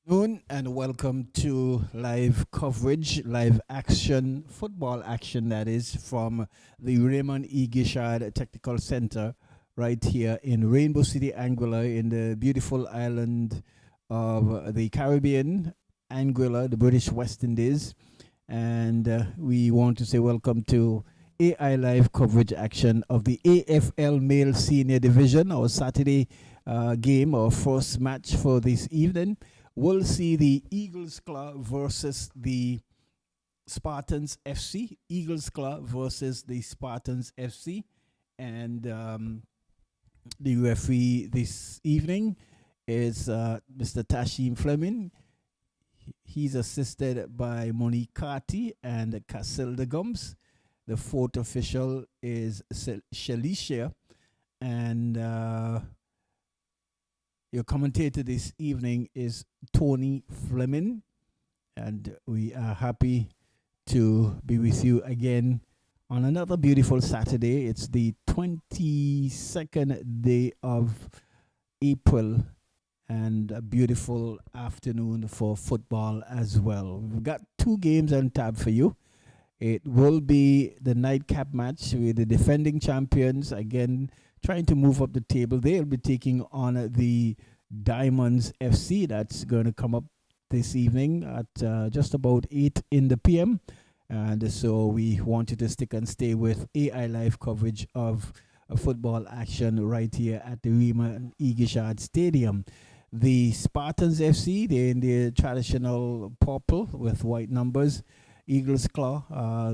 Noon and welcome to live coverage, live action, football action that is from the Raymond E. Gishard Technical Center right here in Rainbow City, Anguilla, in the beautiful island of the Caribbean, Anguilla, the British West Indies. And we want to say welcome to AI live coverage action of the AFL Male Senior Division, our Saturday game, our first match for this evening. We'll see the Eagles Club versus the Spartans FC. Eagles Club versus the Spartans FC. And the referee this evening is Mr. Tashim Fleming. He's assisted by Monique Carty and Casilda Gums. The fourth official is Shalisha. And your commentator this evening is Tony Fleming. And we are happy to be with you again on another beautiful Saturday. It's the 22nd day of April and a beautiful afternoon for football as well. We've got two games on tab for you. It will be the nightcap match with the defending champions again trying to move up the table. They'll be taking on the Diamonds FC. That's going to come up this evening at just about 8 in the PM. And so we want you to stick and stay with AI live coverage of football action right here at the Raymond E. Gishard Stadium. The Spartans FC, they're in their traditional purple with white numbers. Eagles Claw,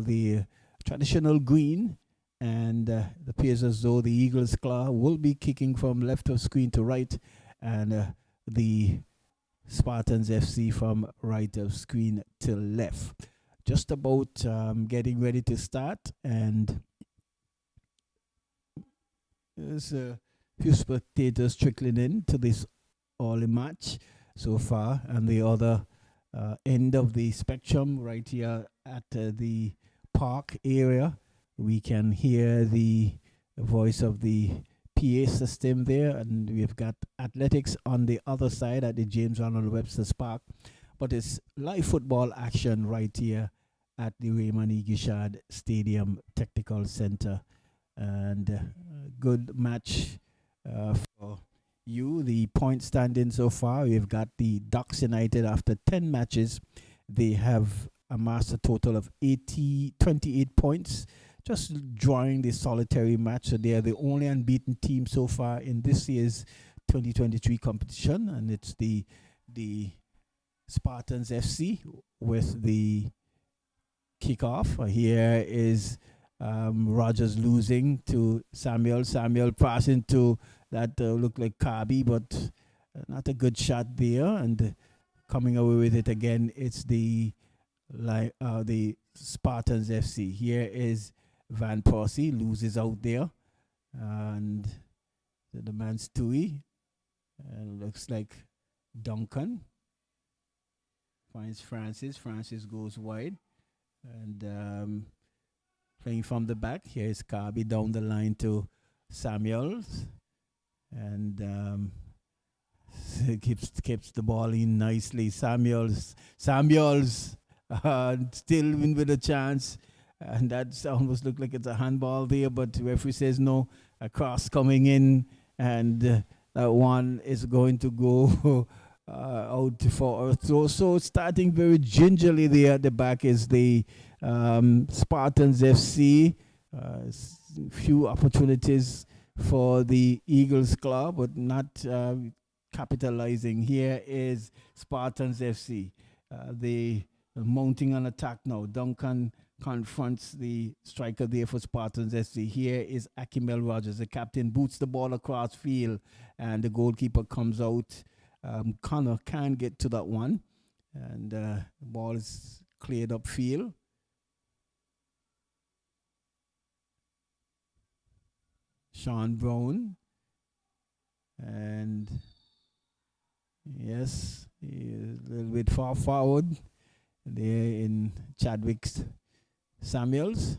the traditional green, and it appears as though the Eagles Claw will be kicking from left of screen to right, and the Spartans FC from right of screen to left. Just about getting ready to start, and there's a few spectators trickling in to this early match so far, and the other end of the spectrum right here at the park area. We can hear the voice of the PA system there, and we've got athletics on the other side at the James Ronald Webster's Park. But it's live football action right here at the Raymond E. Gishard Stadium Technical Center. And good match for you. The point standing so far, we've got the Ducks United after 10 matches. They have amassed a total of 28 points, just drawing the solitary match. So they are the only unbeaten team so far in this year's 2023 competition. And it's the Spartans FC with the kickoff. Here is Rogers losing to Samuel. Samuel passing to that looked like Kabi, but not a good shot there. And coming away with it again, it's the Spartans FC. Here is Van Persie, loses out there. And the man Stewie. Looks like Duncan. Finds Francis. Francis goes wide. And playing from the back, here is Kabi down the line to Samuels. And keeps the ball in nicely. Samuels still in with a chance, and that almost looked like it's a handball there, but the referee says no. A cross coming in, and that one is going to go out for a throw. So starting very gingerly there at the back is the Spartans FC. Few opportunities for the Eagles Club, but not capitalizing. Here is Spartans FC. They mounting an attack now. Duncan confronts the striker there for Spartans FC. Here is Akimel Rogers. The captain boots the ball across field, and the goalkeeper comes out. Connor can get to that one, and the ball is cleared up field. Sean Brown, and yes, he is a little bit far forward there in Chadwick's Samuels.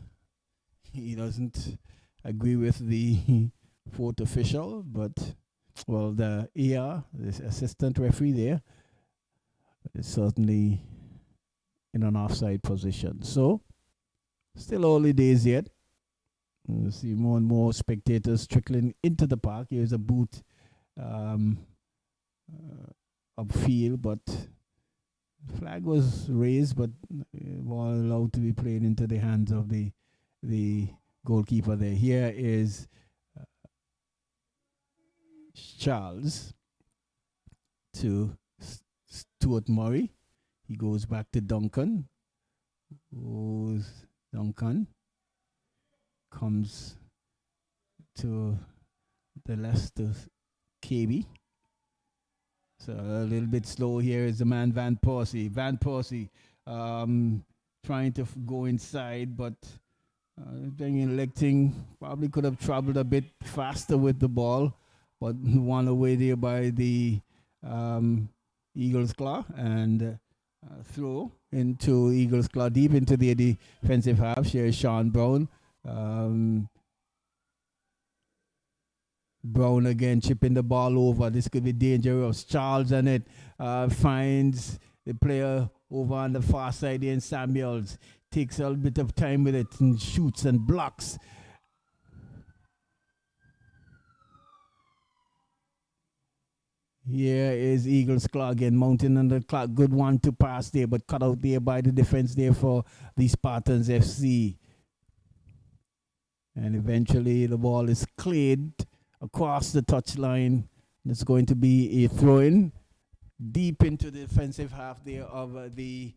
He doesn't agree with the fourth official, but well, the AR, the assistant referee there, is certainly in an offside position. So, still early days yet. You see more and more spectators trickling into the park. Here's a boot um, upfield, but flag was raised, but ball allowed to be played into the hands of the goalkeeper there. Here is Charles to Stuart Murray. He goes back to Duncan. Duncan comes to the left to KB. So a little bit slow here is the man Van Persie. Van Persie trying to go inside, but electing probably could have traveled a bit faster with the ball, but won away there by the Eagles claw and throw into Eagles claw deep into the defensive half. Here is Sean Brown. Brown again chipping the ball over. This could be dangerous. Charles on it finds the player over on the far side in Samuels. Takes a little bit of time with it and shoots and blocks. Here is Eagles claw again, mounting on the clock. Good one to pass there, but cut out there by the defense there for the Spartans FC. And eventually the ball is cleared across the touchline. It's going to be a throw-in deep into the defensive half there of the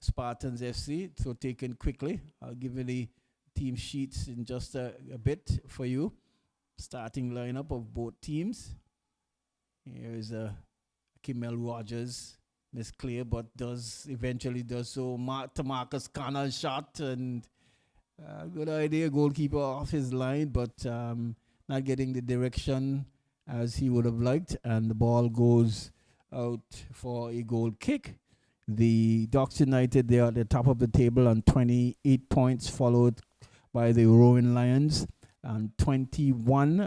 Spartans FC. So taken quickly. I'll give you the team sheets in just a bit for you. Starting lineup of both teams. Here is Kimmel Rogers. Miss clear, but eventually does so. To Marcus Connor shot, and good idea. Goalkeeper off his line, but not getting the direction as he would have liked, and the ball goes out for a goal kick. The Docks United, they are at the top of the table on 28 points, followed by the Rowan Lions on 21.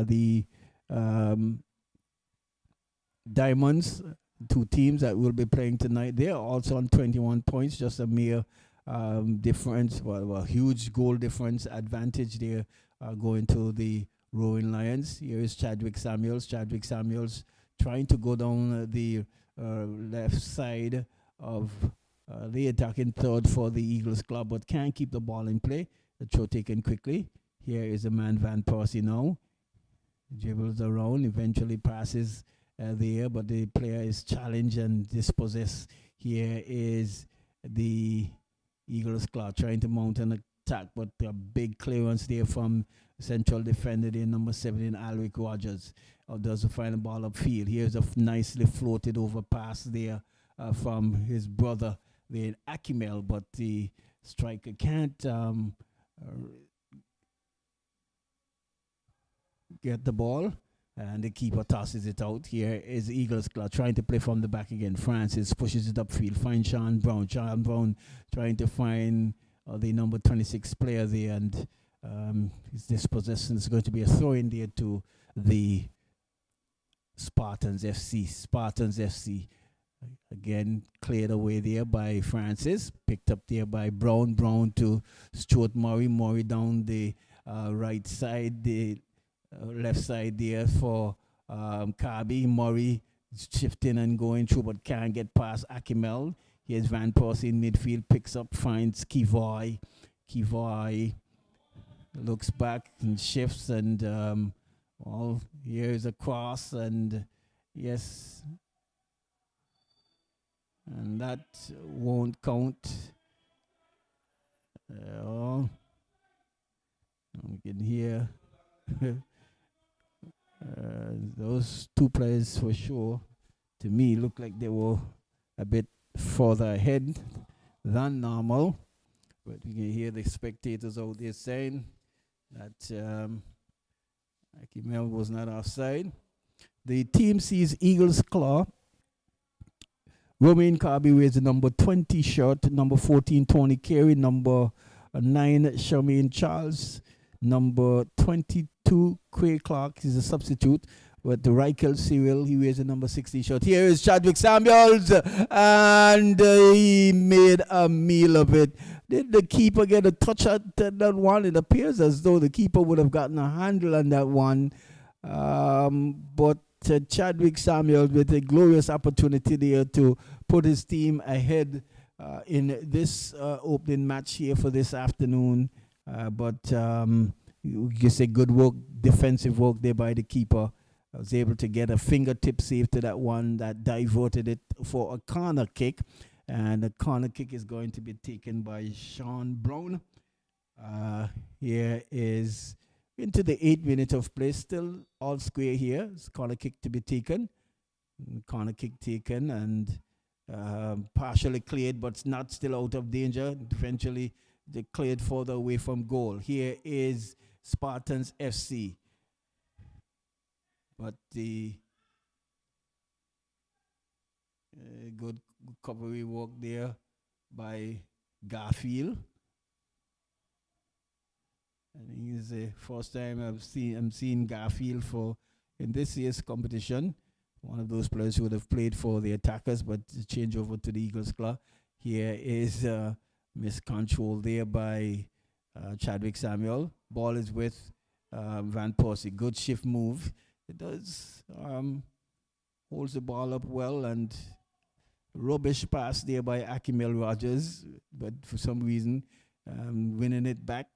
The Diamonds, two teams that will be playing tonight, they are also on 21 points, just a mere difference, well, huge goal difference advantage there going to the Rowan Lions. Here is Chadwick Samuels. Chadwick Samuels trying to go down the left side of the attacking third for the Eagles club, but can't keep the ball in play. The throw taken quickly. Here is a man Van Persie now. Dribbles around, eventually passes there, but the player is challenged and dispossessed. Here is the Eagles club trying to mount an attack, but a big clearance there from central defender there, number 17, Alric Rogers. Does the final ball upfield. Here's a nicely floated over pass there from his brother there, Akimel, but the striker can't get the ball, and the keeper tosses it out. Here is Eagles club trying to play from the back again. Francis pushes it upfield, finds Sean Brown. Sean Brown trying to find the number 26 player there, and his dispossession is going to be a throw in there to the Spartans FC. Spartans FC again cleared away there by Francis, picked up there by Brown. Brown to Stuart Murray. Murray down the right side, the left side there for Kirby. Murray shifting and going through, but can't get past Akimel. Here's Van Persie in midfield, picks up, finds Kivoy. Kivoy looks back and shifts, and well, here's a cross, and yes, and that won't count. We can hear those two players for sure, to me, look like they were a bit further ahead than normal. But you can hear the spectators out there saying that Akimel was not offside. The team sees Eagles claw. Romain Kirby wears the number 20 shirt, number 14 Tony Carey, number 9 Charmaine Charles, number 22 Craig Clark is a substitute. with the Reichel Cyril. He wears the number 16 shirt. Here is Chadwick Samuels, and he made a meal of it. Did the keeper get a touch at that one? It appears as though the keeper would have gotten a handle on that one. But Chadwick Samuels with a glorious opportunity there to put his team ahead in this opening match here for this afternoon. But you say good work, defensive work there by the keeper. I was able to get a fingertip save to that one that diverted it for a corner kick. And the corner kick is going to be taken by Sean Brown. Here is into the 8th minute of play. Still all square here. It's corner kick to be taken. Corner kick taken and partially cleared, but not still out of danger. Eventually they cleared further away from goal. Here is Spartans FC. But the good recovery work there by Garfield. I think it's the first time I'm seeing Garfield in this year's competition. One of those players who would have played for the Attackers, but change over to the Eagles Club. Here is miscontrol there by Chadwick Samuel. Ball is with Van Persie. Good shift move. It does holds the ball up well, and rubbish pass there by Akimel Rogers, but for some reason winning it back.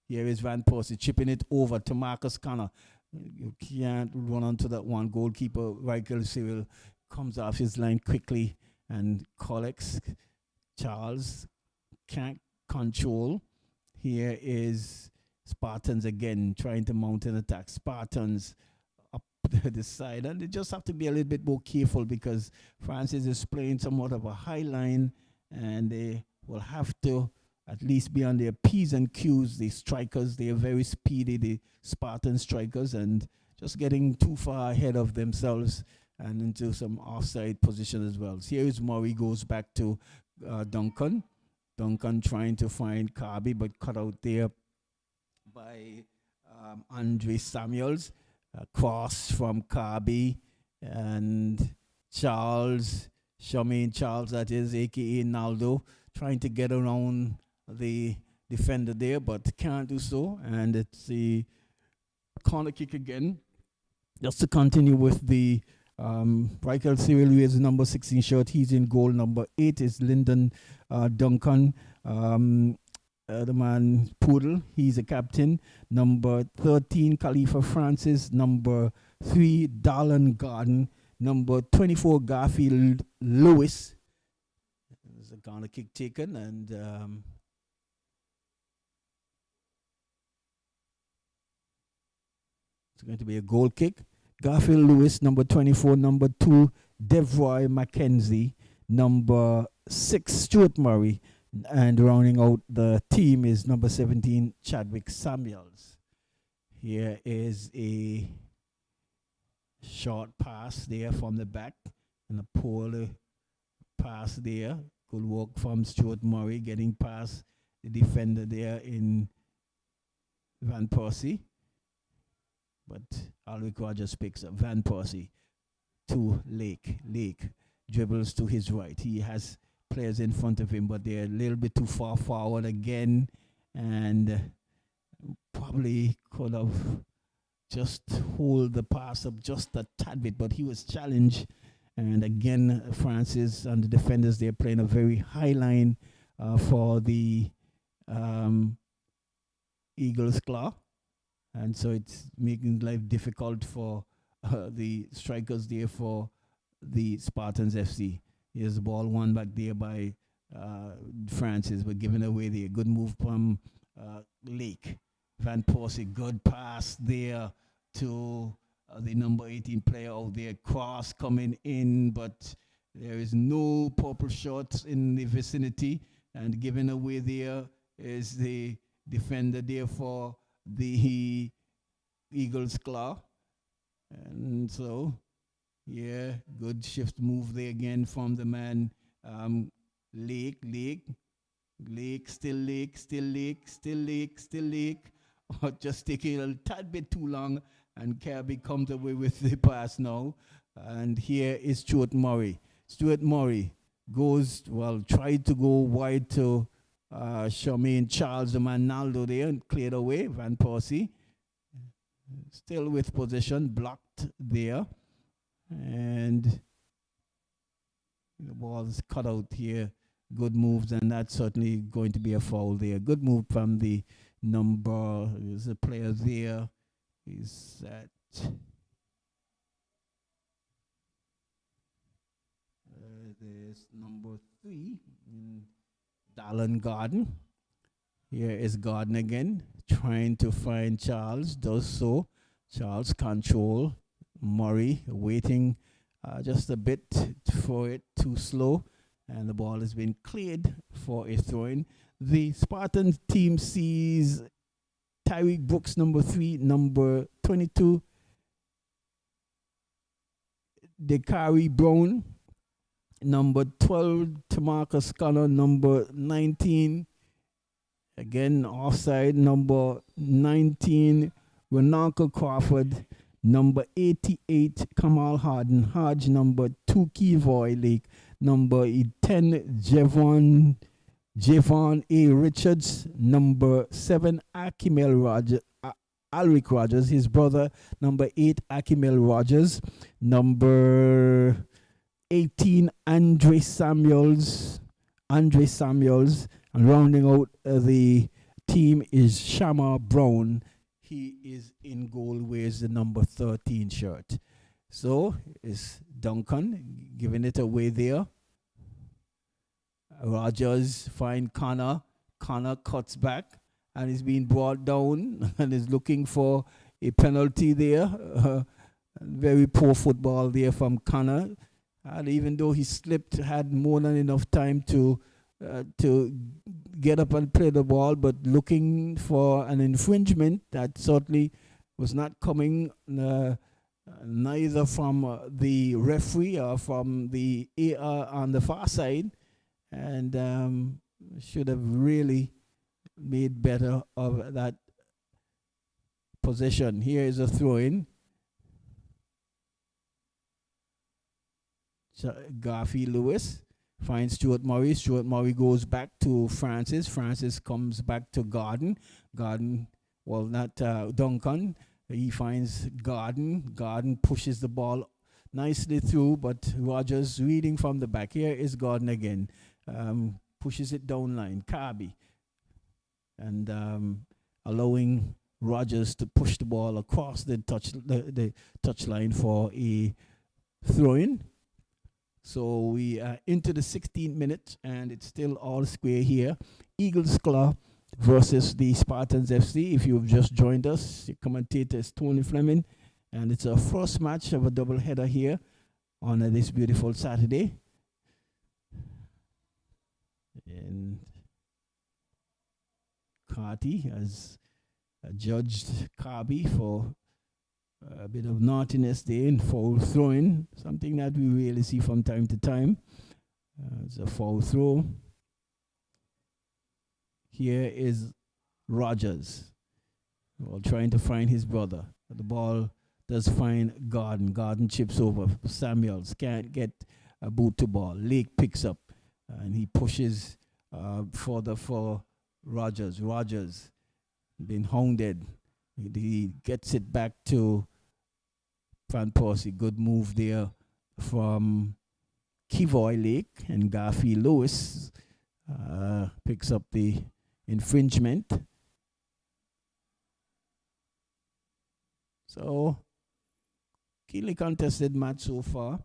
Here is Van Persie chipping it over to Marcus Connor. You can't run onto that one. Goalkeeper Reichel Cyril comes off his line quickly and collects. Charles can't control. Here is Spartans again trying to mount an attack. Spartans up the side, and they just have to be a little bit more careful because Francis is playing somewhat of a high line, and they will have to at least be on their P's and Q's. The strikers, they are very speedy, the Spartan strikers, and just getting too far ahead of themselves and into some offside position as well. So here is Murray, goes back to Duncan. Duncan trying to find Kirby, but cut out there by Andre Samuels. Cross from Kirby and Charles, Charmaine Charles, that is, a.k.a. Naldo, trying to get around the defender there, but can't do so. And it's the corner kick again. Just to continue with the Reichel Cyril, who is number 16 shirt. He's in goal. Number 8 is Lyndon Duncan. The man Poodle, he's a captain. Number 13, Khalifa Francis. Number 3, Darlan Garden. Number 24, Garfield Lewis. There's a corner kick taken, and it's going to be a goal kick. Garfield Lewis, number 24. Number 2, Devroy McKenzie. Number 6, Stuart Murray. And rounding out the team is number 17, Chadwick Samuels. Here is a short pass there from the back, and a poor pass there. Good work from Stuart Murray getting past the defender there in Van Persie. But Alwick Rogers picks up Van Persie to Lake. Lake dribbles to his right. He has players in front of him, but they're a little bit too far forward again, and probably could have just hold the pass up just a tad bit, but he was challenged. And again, Francis and the defenders, they're playing a very high line for the Eagles Claw, and so it's making life difficult for the strikers there for the Spartans FC. Here's the ball won back there by Francis, but given away there. Good move from Lake. Van Persie, good pass there to the number 18 player out there. Cross coming in, but there is no purple shots in the vicinity. And given away there is the defender there for the Eagles Claw. And so, yeah, good shift move there again from the man Lake. Still Lake. Just taking a tad bit too long. And Kirby comes away with the pass now. And here is Stuart Murray. Stuart Murray goes, well, tried to go wide to Charmaine Charles, the Manaldo there, and cleared away. Van Persie still with possession, blocked there. And the ball's cut out here. Good moves, and that's certainly going to be a foul there. Good move from the number. There's a player there. Is that there's number 3 in Dallin Garden. Here is Garden again, trying to find Charles. Does so. Charles control. Murray waiting just a bit for it, too slow. And the ball has been cleared for a throw-in. The Spartans team sees Tyreek Brooks, number 3, number 22, Dekari Brown, number 12, Tamarcus Connor, number 19, again offside, number 19, Renanka Crawford, number 88, Kamal Harden, Hodge, number 2, Kevoy Lake, number 10, Javon A. Richards, number 7, Akimel Rogers, Alric Rogers, his brother, number 8, Akimel Rogers, number 18, Andre Samuels, and rounding out the team is Shamar Brown. He is in goal, wears the number 13 shirt. So it's Duncan giving it away there. Rogers find Connor. Connor cuts back and is being brought down and is looking for a penalty there. Very poor football there from Connor. And even though he slipped, had more than enough time to get up and play the ball, but looking for an infringement that certainly was not coming neither from the referee or from the AR on the far side, and should have really made better of that possession. Here is a throw-in. Garfield Lewis finds Stuart Murray. Stuart Murray goes back to Francis. Francis comes back to Garden. Garden, well, not Duncan. He finds Garden. Garden pushes the ball nicely through, but Rogers reading from the back. Here is Garden again. Pushes it down line. Kirby. And allowing Rogers to push the ball across the touch line for a throw-in. So we are into the 16th minute, and it's still all square here. Eagles Claw versus the Spartans FC. If you've just joined us, the commentator is Tony Fleming, and it's our first match of a double header here on this beautiful Saturday. And Carty has judged Kirby for a bit of naughtiness there in foul throwing, something that we really see from time to time. It's a foul throw. Here is Rogers, well, trying to find his brother. The ball does find Garden. Garden chips over. Samuels can't get a boot to ball. Lake picks up and he pushes further for Rogers. Rogers been hounded. He gets it back to Van Persie. Good move there from Kevoy Lake, and Garfield Lewis picks up the infringement. So, keenly contested match so far.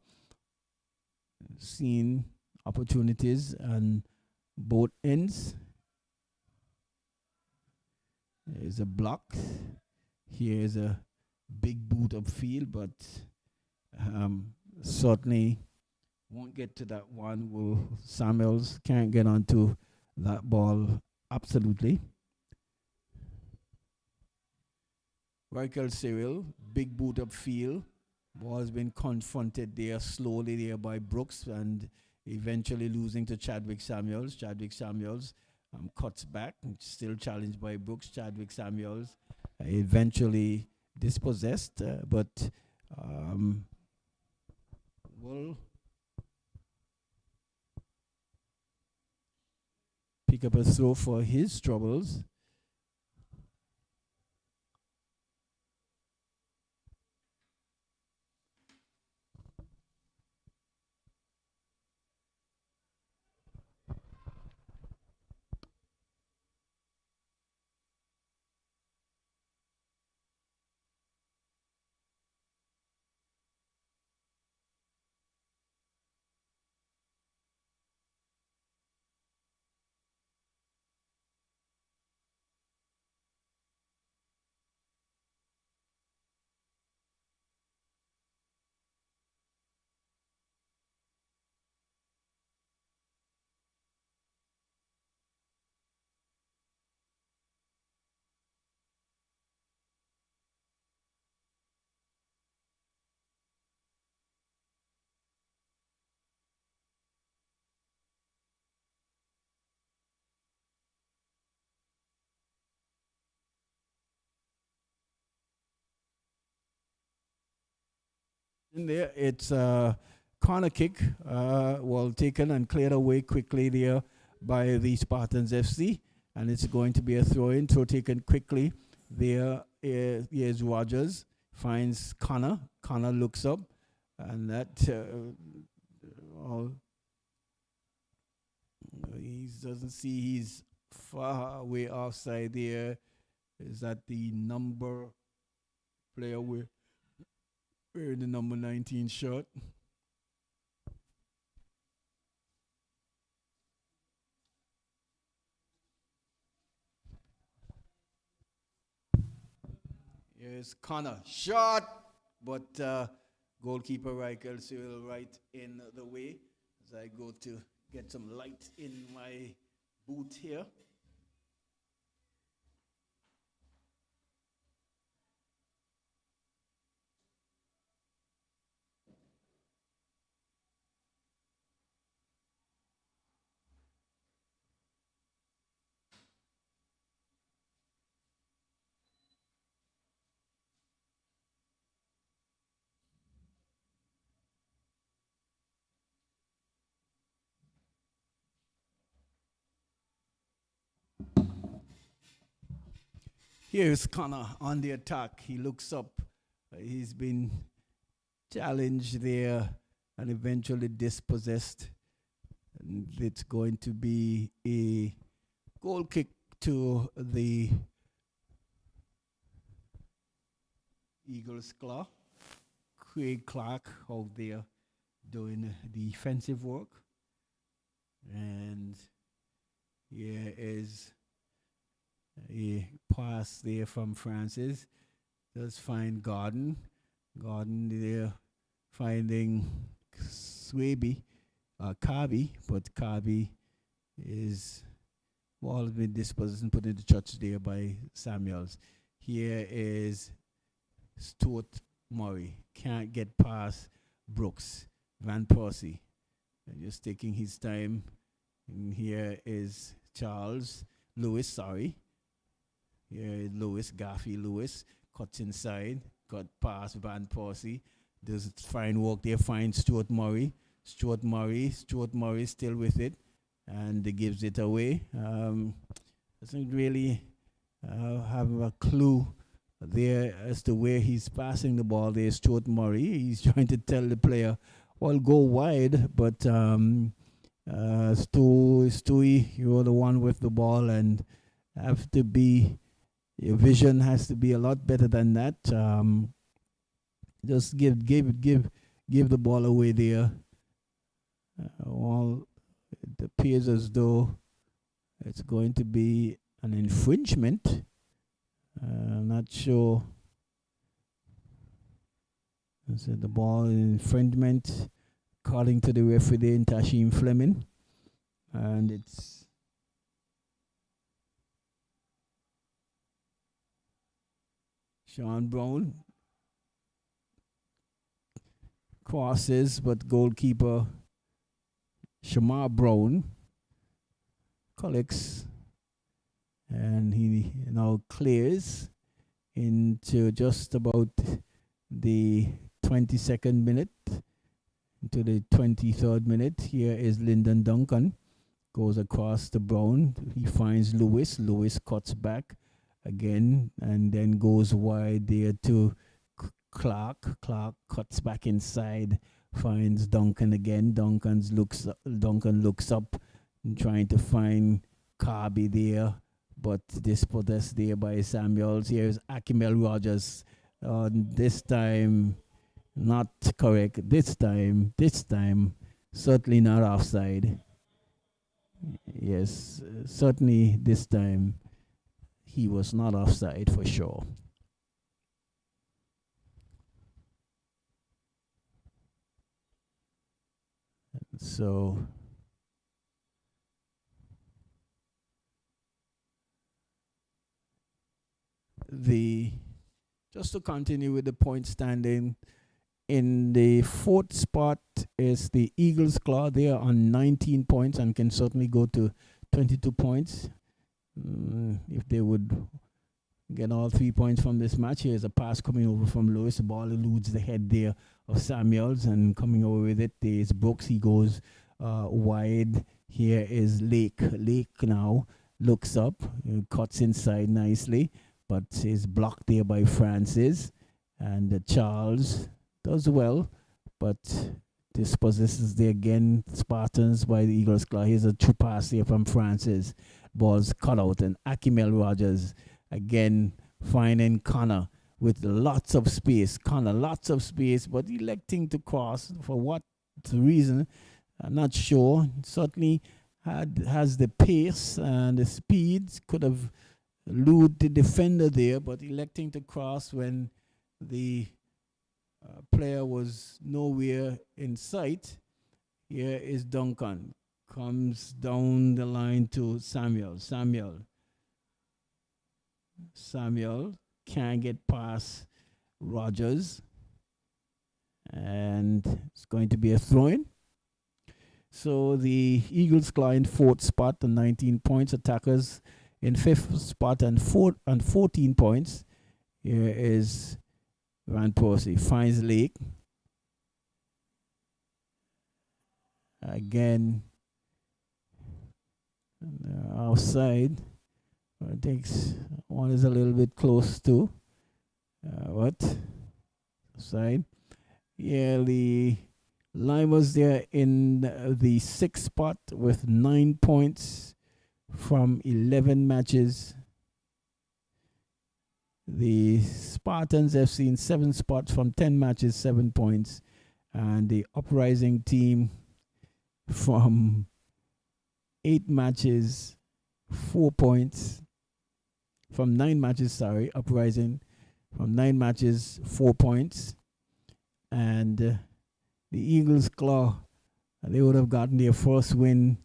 Seen opportunities on both ends. There's a block. Here's a big boot upfield, but certainly won't get to that one. Will Samuels can't get onto that ball absolutely. Michael Cyril, big boot upfield. Ball has been confronted there slowly there by Brooks and eventually losing to Chadwick Samuels. Chadwick Samuels cuts back, still challenged by Brooks. Chadwick Samuels eventually dispossessed, but will pick up a throw for his troubles. In there, it's a corner kick, well taken and cleared away quickly there by the Spartans FC, and it's going to be a throw-in, throw taken quickly. Here's Rogers, finds Connor. Connor looks up, and that he doesn't see he's far away offside there. Is that the number player wearing the number 19 shirt? Here's Connor. Shot! But goalkeeper Reichel Cyril right in the way as I go to get some light in my boot here. Here's Connor on the attack. He looks up. He's been challenged there and eventually dispossessed. And it's going to be a goal kick to the Eagles claw. Craig Clark out there doing defensive work. And here is a pass there from Francis. Does find Gordon. Gordon there finding Kabi, but Kabi is ball has been disposed and put into touch there by Samuels. Here is Stuart Murray. Can't get past Brooks. Van Persie just taking his time. And here is Charles Lewis, sorry. Here is Lewis, Gaffy Lewis, cuts inside, got past Van Persie, does fine work there, finds Stuart Murray. Stuart Murray still with it, and gives it away. Doesn't really have a clue there as to where he's passing the ball there, Stuart Murray. He's trying to tell the player, well, go wide, but Stewie, you're the one with the ball, and have to be, your vision has to be a lot better than that. Just give the ball away there. Well, it appears as though it's going to be an infringement. I'm not sure. So the ball infringement, according to the referee, Tashim Fleming, and it's Sean Brown crosses, but goalkeeper Shamar Brown collects, and he now clears. into just about the 22nd minute, into the 23rd minute. Here is Lyndon Duncan, goes across the Brown. He finds Lewis. Lewis cuts back again and then goes wide there to Clark. Clark cuts back inside, finds Duncan again. Duncan looks up, trying to find Carby there, but dispossessed there by Samuels. Here's Akimel Rogers. This time, not correct. This time, certainly not offside. Yes, certainly this time he was not offside for sure. So just to continue with the point standing, in the fourth spot is the Eagles Claw. They are on 19 points and can certainly go to 22 points if they would get all 3 points from this match. Here's a pass coming over from Lewis. The ball eludes the head there of Samuels, and coming over with it is Brooks. He goes wide. Here is Lake. Lake now looks up, cuts inside nicely, but is blocked there by Francis. And Charles does well, but dispossesses there again. Spartans by the Eagles Claw. Here's a true pass here from Francis. Ball's cut out, and Akimel Rogers again finding Connor with lots of space. Connor, lots of space, but electing to cross for what reason, I'm not sure. Certainly has the pace and the speed, could have lured the defender there, but electing to cross when the player was nowhere in sight. Here is Duncan. Comes down the line to Samuel. Samuel can't get past Rogers. And it's going to be a throw-in. So the Eagles Claw in fourth spot and 19 points. Attackers in fifth spot and 14 points. Here is Van Persie. Finds Lake. Again, outside. Takes one is a little bit close to what side. Yeah, the line was there in the sixth spot with 9 points from 11 matches. The Spartans have seen 7 spots from 10 matches, 7 points, and the Uprising team from 8 matches, 4 points. From 9 matches, sorry, Uprising from 9 matches, 4 points. And the Eagles Claw, they would have gotten their first win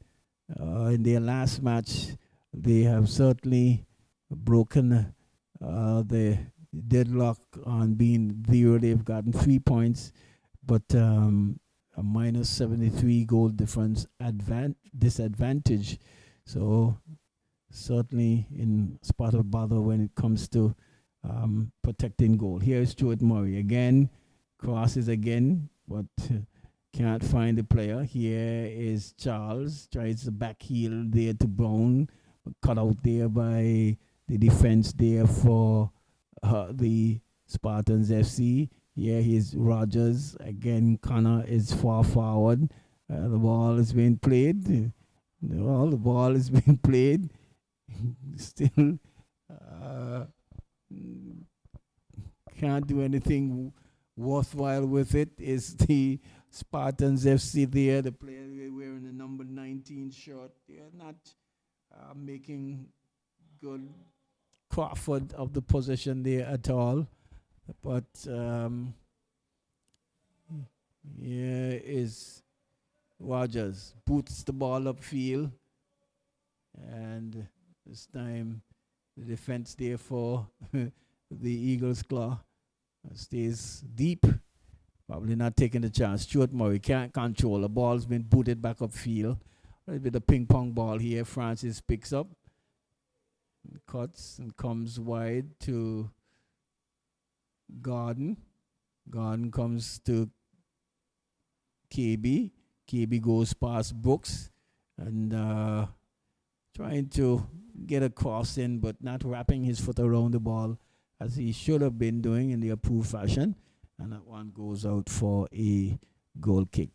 in their last match. They have certainly broken the deadlock on being 0. They've gotten 3 points, but a minus 73 goal difference disadvantage. So certainly in spot of bother when it comes to protecting goal. Here is Stuart Murray again, crosses again, but can't find the player. Here is Charles, tries the back heel there to Brown, cut out there by the defense there for the Spartans FC. Here is Rogers again. Connor is far forward. The ball is being played. The ball is being played. Still can't do anything worthwhile with it. Is the Spartans FC there? The player wearing the number 19 shirt. They're not making good Crawford of the possession there at all. But here is Rogers. Boots the ball upfield. And this time the defense there for the Eagles Claw stays deep. Probably not taking the chance. Stuart Murray can't control. The ball's been booted back upfield. With a ping pong ball here, Francis picks up, cuts and comes wide to Garden. Garden comes to KB. KB goes past Brooks and trying to get a cross in, but not wrapping his foot around the ball as he should have been doing in the approved fashion. And that one goes out for a goal kick.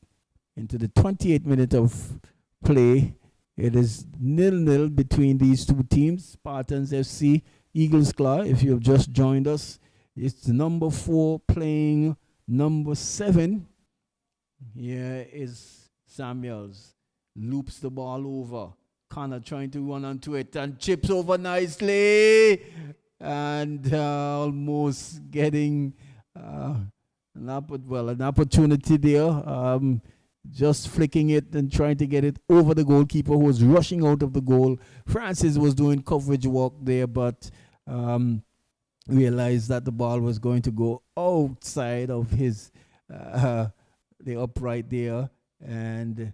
Into the 28th minute of play, it is 0-0 between these two teams, Spartans FC, Eagles Claw. If you have just joined us, it's number 4 playing number 7. Here is Samuels. Loops the ball over. Connor trying to run onto it and chips over nicely. And almost getting an opportunity there. Just flicking it and trying to get it over the goalkeeper, who was rushing out of the goal. Francis was doing coverage work there, but realized that the ball was going to go outside of his the upright there, and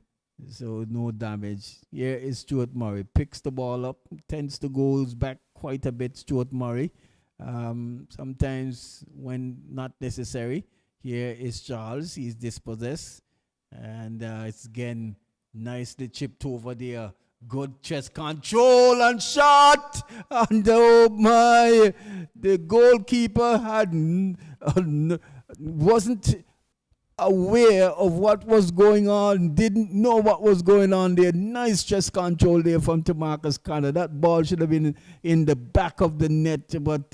so no damage. Here is Stuart Murray. Picks the ball up, tends to go back quite a bit, Stuart Murray. Sometimes when not necessary. Here is Charles. He's dispossessed. And it's again nicely chipped over there. Good chest control and shot. And oh my, the goalkeeper wasn't aware of what was going on, didn't know what was going on there. Nice chest control there from Tamarcus Connor. That ball should have been in the back of the net, but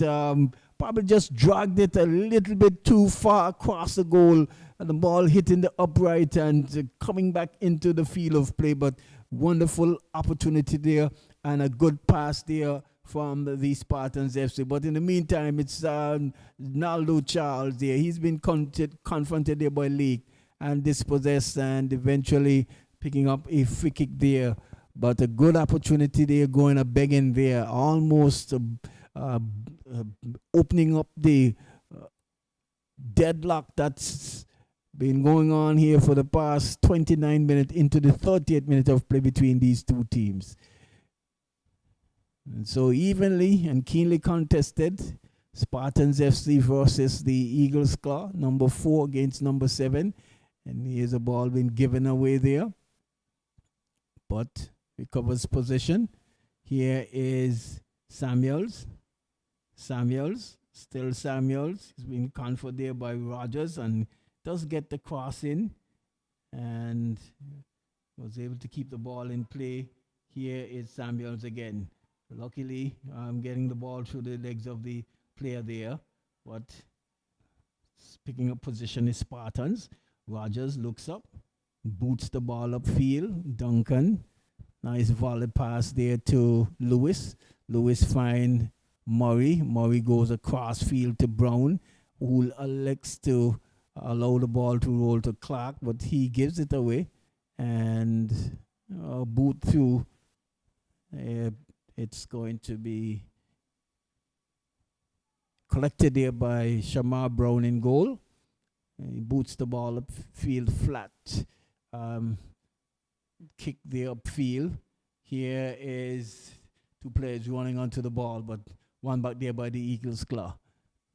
probably just dragged it a little bit too far across the goal. And the ball hitting the upright and coming back into the field of play. But wonderful opportunity there and a good pass there from the Spartans FC. But in the meantime, it's Naldo Charles there. He's been confronted there by Leake and dispossessed, and eventually picking up a free kick there. But a good opportunity there, going a begging there, almost opening up the deadlock that's been going on here for the past 29 minutes into the 30th minute of play between these two teams. And so evenly and keenly contested, Spartans FC versus the Eagles Claw, number 4 against number 7. And here's a ball being given away there. But recovers possession. Here is Samuels. Still Samuels. He's been confronted there by Rogers and does get the cross in and was able to keep the ball in play. Here is Samuels again. Luckily, getting the ball through the legs of the player there, but picking up position is Spartans. Rogers looks up, boots the ball upfield. Duncan, nice volley pass there to Lewis. Lewis finds Murray. Murray goes across field to Brown, who elects to allow the ball to roll to Clark, but he gives it away and boot through. It's going to be collected there by Shamar Brown in goal. He boots the ball upfield flat. Kick there upfield. Here is two players running onto the ball, but one back there by the Eagles Claw.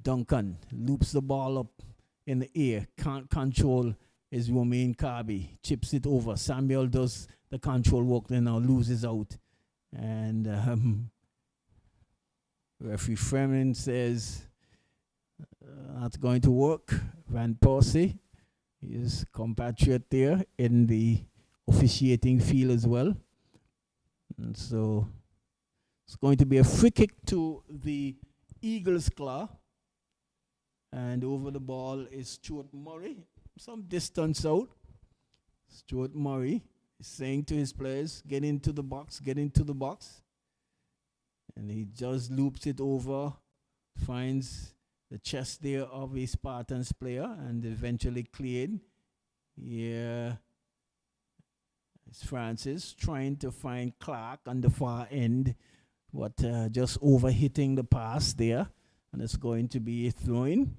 Duncan loops the ball up in the air. Can't control his Romain Kabi. Chips it over. Samuel does the control work, then now loses out. And referee Freeman says that's going to work. Van Persie, his compatriot there in the officiating field as well. And so it's going to be a free kick to the Eagles Claw. And over the ball is Stuart Murray, some distance out. Stuart Murray is saying to his players, get into the box, get into the box. And he just loops it over, finds the chest there of a Spartans player, and eventually cleared. Here is Francis trying to find Clark on the far end, but just overhitting the pass there. And it's going to be a throw-in.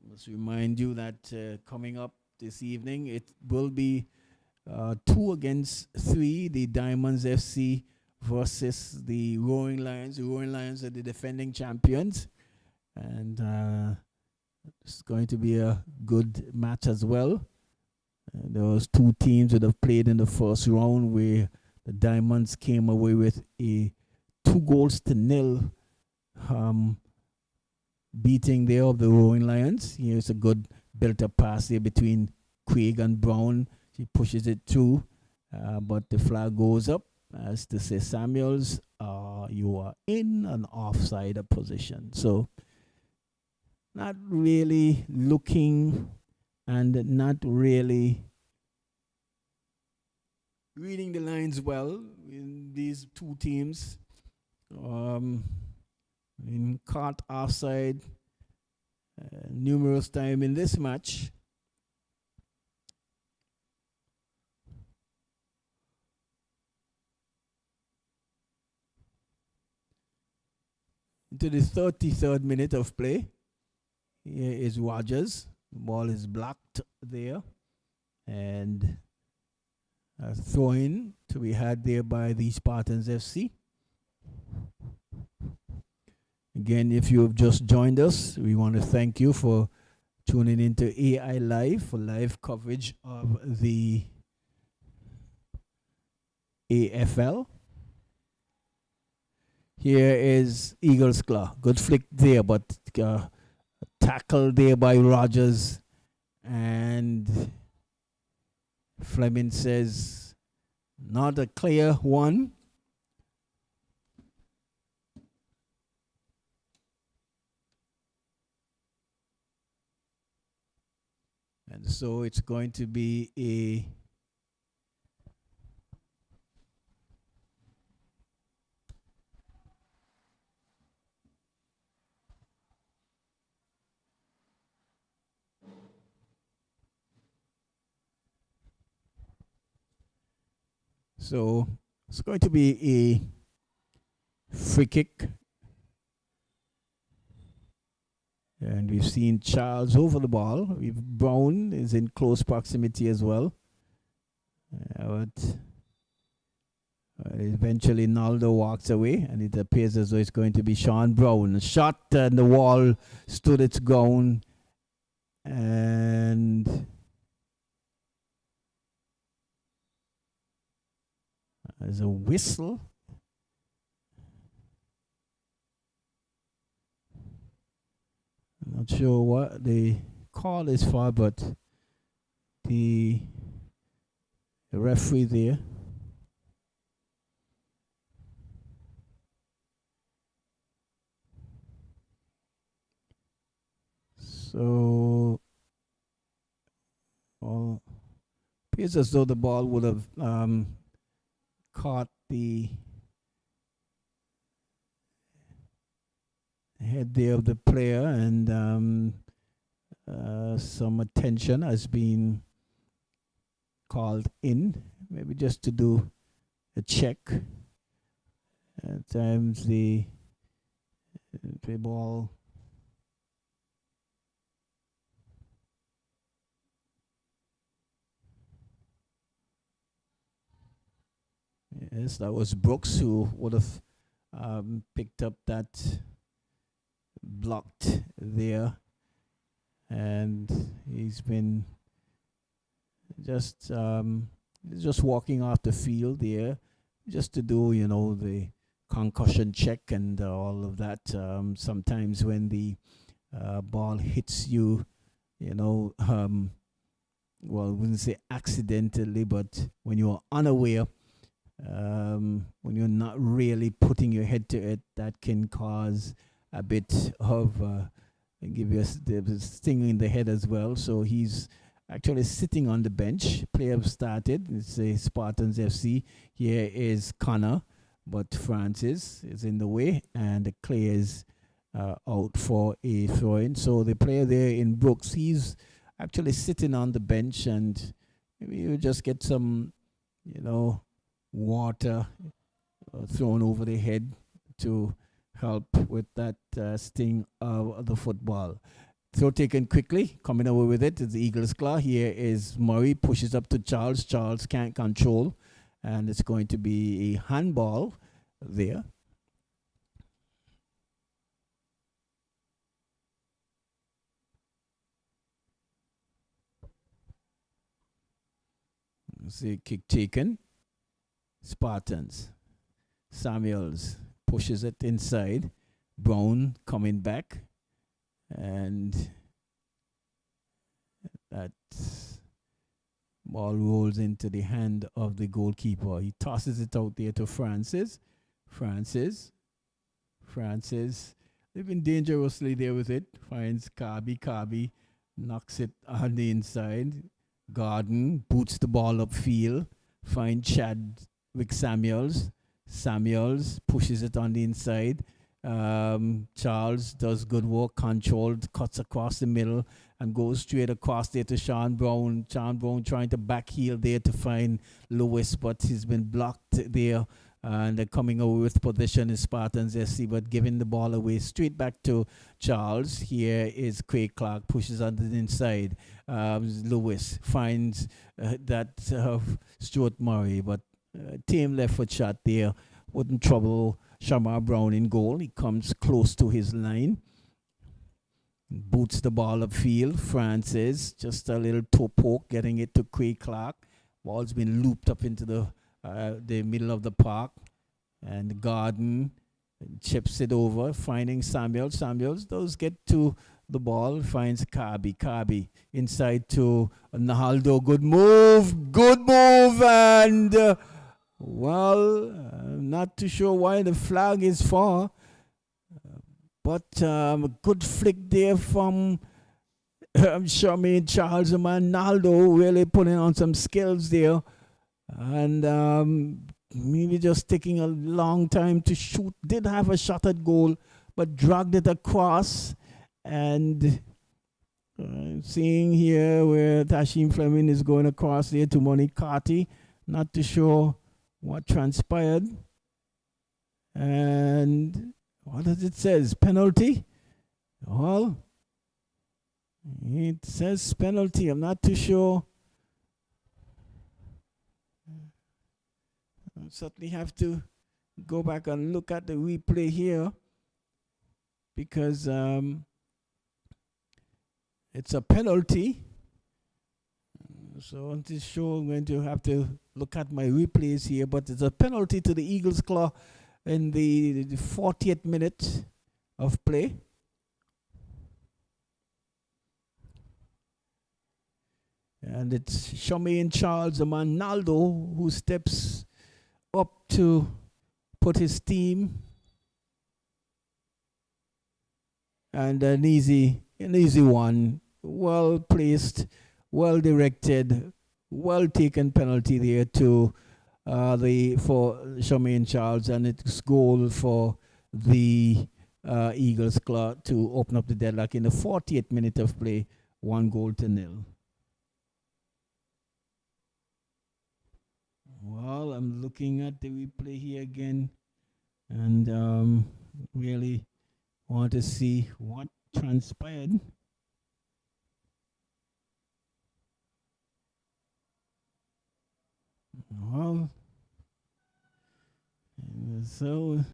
Let's remind you that coming up this evening, it will be 2 against 3, the Diamonds FC versus the Roaring Lions. The Roaring Lions are the defending champions. And it's going to be a good match as well. There was two teams that have played in the first round where the Diamonds came away with a 2-0 um, beating there of the Roaring Lions. Here's a good built-up pass there between Craig and Brown. She pushes it through, but the flag goes up as to say, Samuels, you are in an offside position. So not really looking and not really reading the lines well in these two teams. In caught offside numerous times in this match. Into the 33rd minute of play. Here is Rogers. The ball is blocked there. And a throw in to be had there by the Spartans FC. Again, if you have just joined us, we want to thank you for tuning into AI Live for live coverage of the AFL. Here is Eagles Claw. Good flick there, but tackle there by Rogers. And Fleming says, not a clear one. And so it's going to be a free kick. And we've seen Charles over the ball. Brown is in close proximity as well. But eventually Naldo walks away, and it appears as though it's going to be Sean Brown. Shot and the wall stood its ground. And there's a whistle. I'm not sure what the call is for, but the referee there so appears as though the ball would have caught the head there of the player, and some attention has been called in, maybe just to do a check. At times the ball yes, that was Brooks who would have picked up that blocked there, and he's been just walking off the field there just to do the concussion check and all of that. Sometimes when the ball hits you, well, I wouldn't say accidentally, but when you're unaware, when you're not really putting your head to it, that can cause a bit of give you a sting in the head as well. So he's actually sitting on the bench. Play have started. It's a Spartans FC. Here is Connor, but Francis is in the way, and the Clay is out for a throw-in. So the player there in Brooks, he's actually sitting on the bench, and maybe you just get some, water thrown over the head to help with that sting of the football. Throw taken quickly, coming away with it is the Eagles Claw. Here is Murray, pushes up to Charles. Charles can't control, and it's going to be a handball there. See, kick taken. Spartans. Samuels pushes it inside. Brown coming back. And that ball rolls into the hand of the goalkeeper. He tosses it out there to Francis. Francis. Living dangerously there with it. Finds Kabi. Kabi knocks it on the inside. Garden boots the ball upfield. Finds Chadwick Samuels. Samuels pushes it on the inside. Charles does good work, controlled, cuts across the middle and goes straight across there to Sean Brown. Sean Brown trying to back heel there to find Lewis, but he's been blocked there. And they're coming away with position in Spartans SC, but giving the ball away straight back to Charles. Here is Craig Clark, pushes on the inside. Lewis finds that Stuart Murray, but team left foot shot there. Wouldn't trouble Shamar Brown in goal. He comes close to his line. Boots the ball upfield. Francis, just a little toe poke, getting it to Craig Clark. Ball's been looped up into the middle of the park. And the Garden chips it over, finding Samuels. Samuels does get to the ball, finds Kabi. Kabi inside to Nahaldo. Good move, and well, I'm not too sure why the flag is for, but a good flick there from Charmaine Charles and Naldo, really putting on some skills there, and maybe just taking a long time to shoot. Did have a shot at goal, but dragged it across, and seeing here where Tashim Fleming is going across there to Monique Carty, not too sure what transpired. And what does it says? Penalty? Well, it says penalty. I'm not too sure. I certainly have to go back and look at the replay here, because it's a penalty. So on this show, I'm going to have to look at my replays here, but it's a penalty to the Eagles Claw in the 40th minute of play. And it's Charmaine Charles Manaldo who steps up to put his team, and an easy one, well placed, well directed, well taken penalty there to for Charmaine Charles, and it's goal for the Eagles Claw to open up the deadlock in the 40th minute of play, 1-0. Well, I'm looking at the replay here again, and really want to see what transpired. Well, so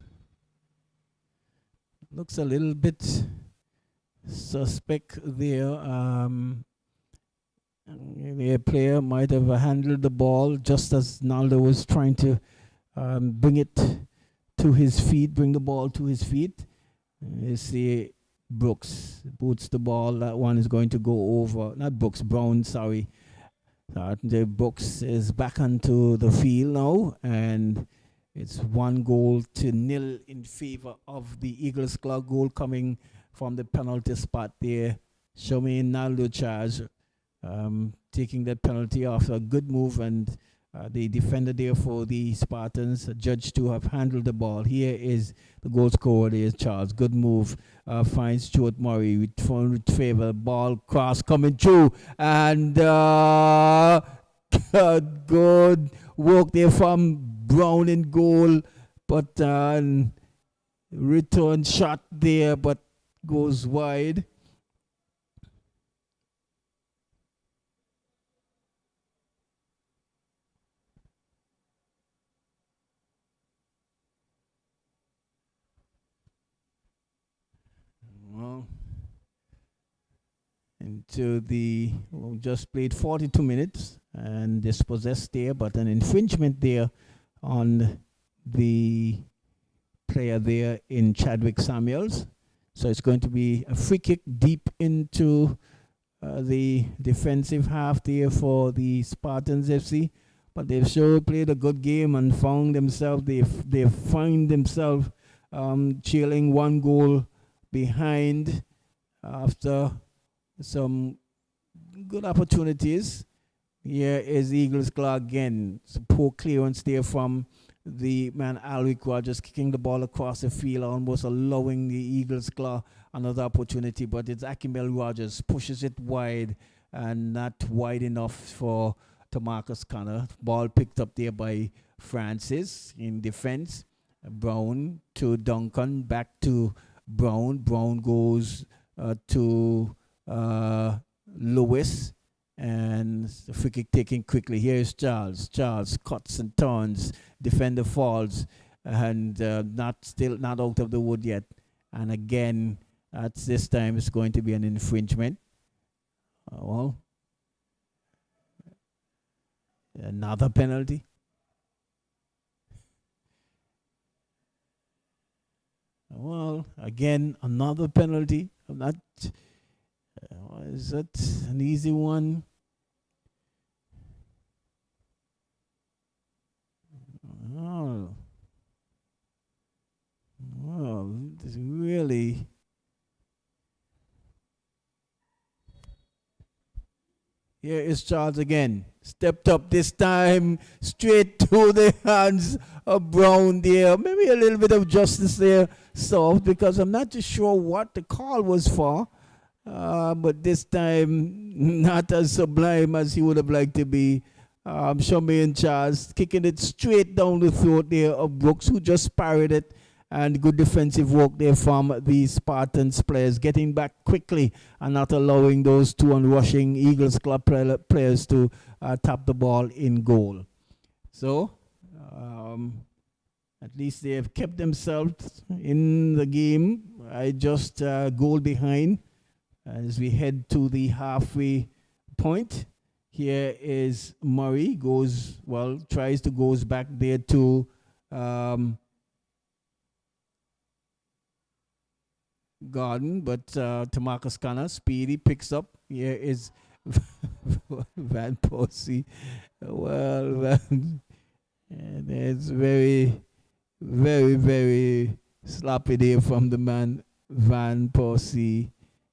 looks a little bit suspect there. The player might have handled the ball just as Naldo was trying to bring the ball to his feet. You see Brooks boots the ball. That one is going to go over. Not Brooks, Brown, sorry. The Brooks is back onto the field now, and it's 1-0 in favor of the Eagles Club. Goal coming from the penalty spot there. Charmaine Naldo charge. Taking that penalty after a good move, and the defender there for the Spartans judged to have handled the ball. Here is the goal scorer. There is Charles. Good move. Finds Stuart Murray with favor. Ball cross coming through, and good work there from Brown in goal, but return shot there, but goes wide. into the, well, just played 42 minutes and dispossessed there, but an infringement there on the player there in Chadwick Samuels. So it's going to be a free kick deep into the defensive half there for the Spartans FC. But they've sure played a good game and found themselves, they've found themselves trailing 1 goal behind after some good opportunities. Here is Eagles Claw again. Some poor clearance there from the man Alric Rogers, kicking the ball across the field, almost allowing the Eagles Claw another opportunity. But it's Akimel Rogers pushes it wide and not wide enough for Tamarcus Connor. Ball picked up there by Francis in defense. Brown to Duncan, back to Brown. Brown goes to Lewis, and the free kick taken quickly. Here is Charles. Charles cuts and turns. Defender falls, and not out of the wood yet. And again, at this time, it's going to be an infringement. Well, another penalty. Well, again, another penalty. I'm not. Is that an easy one? Oh, well, this really. Here is Charles again. Stepped up this time, straight to the hands of Brown there. Maybe a little bit of justice there, soft, because I'm not too sure what the call was for. But this time, not as sublime as he would have liked to be. Shamaine Charles kicking it straight down the throat there of Brooks, who just parried it. And good defensive work there from the Spartans players, getting back quickly and not allowing those two unrushing Eagles Club players to tap the ball in goal. So, at least they have kept themselves in the game. I just goal behind as we head to the halfway point. Here is Murray, tries to goes back there to Garden, but Tamarcus Connor, speedy, picks up. Here is Van Persie. Well, and it's very, very, very sloppy there from the man Van Persie,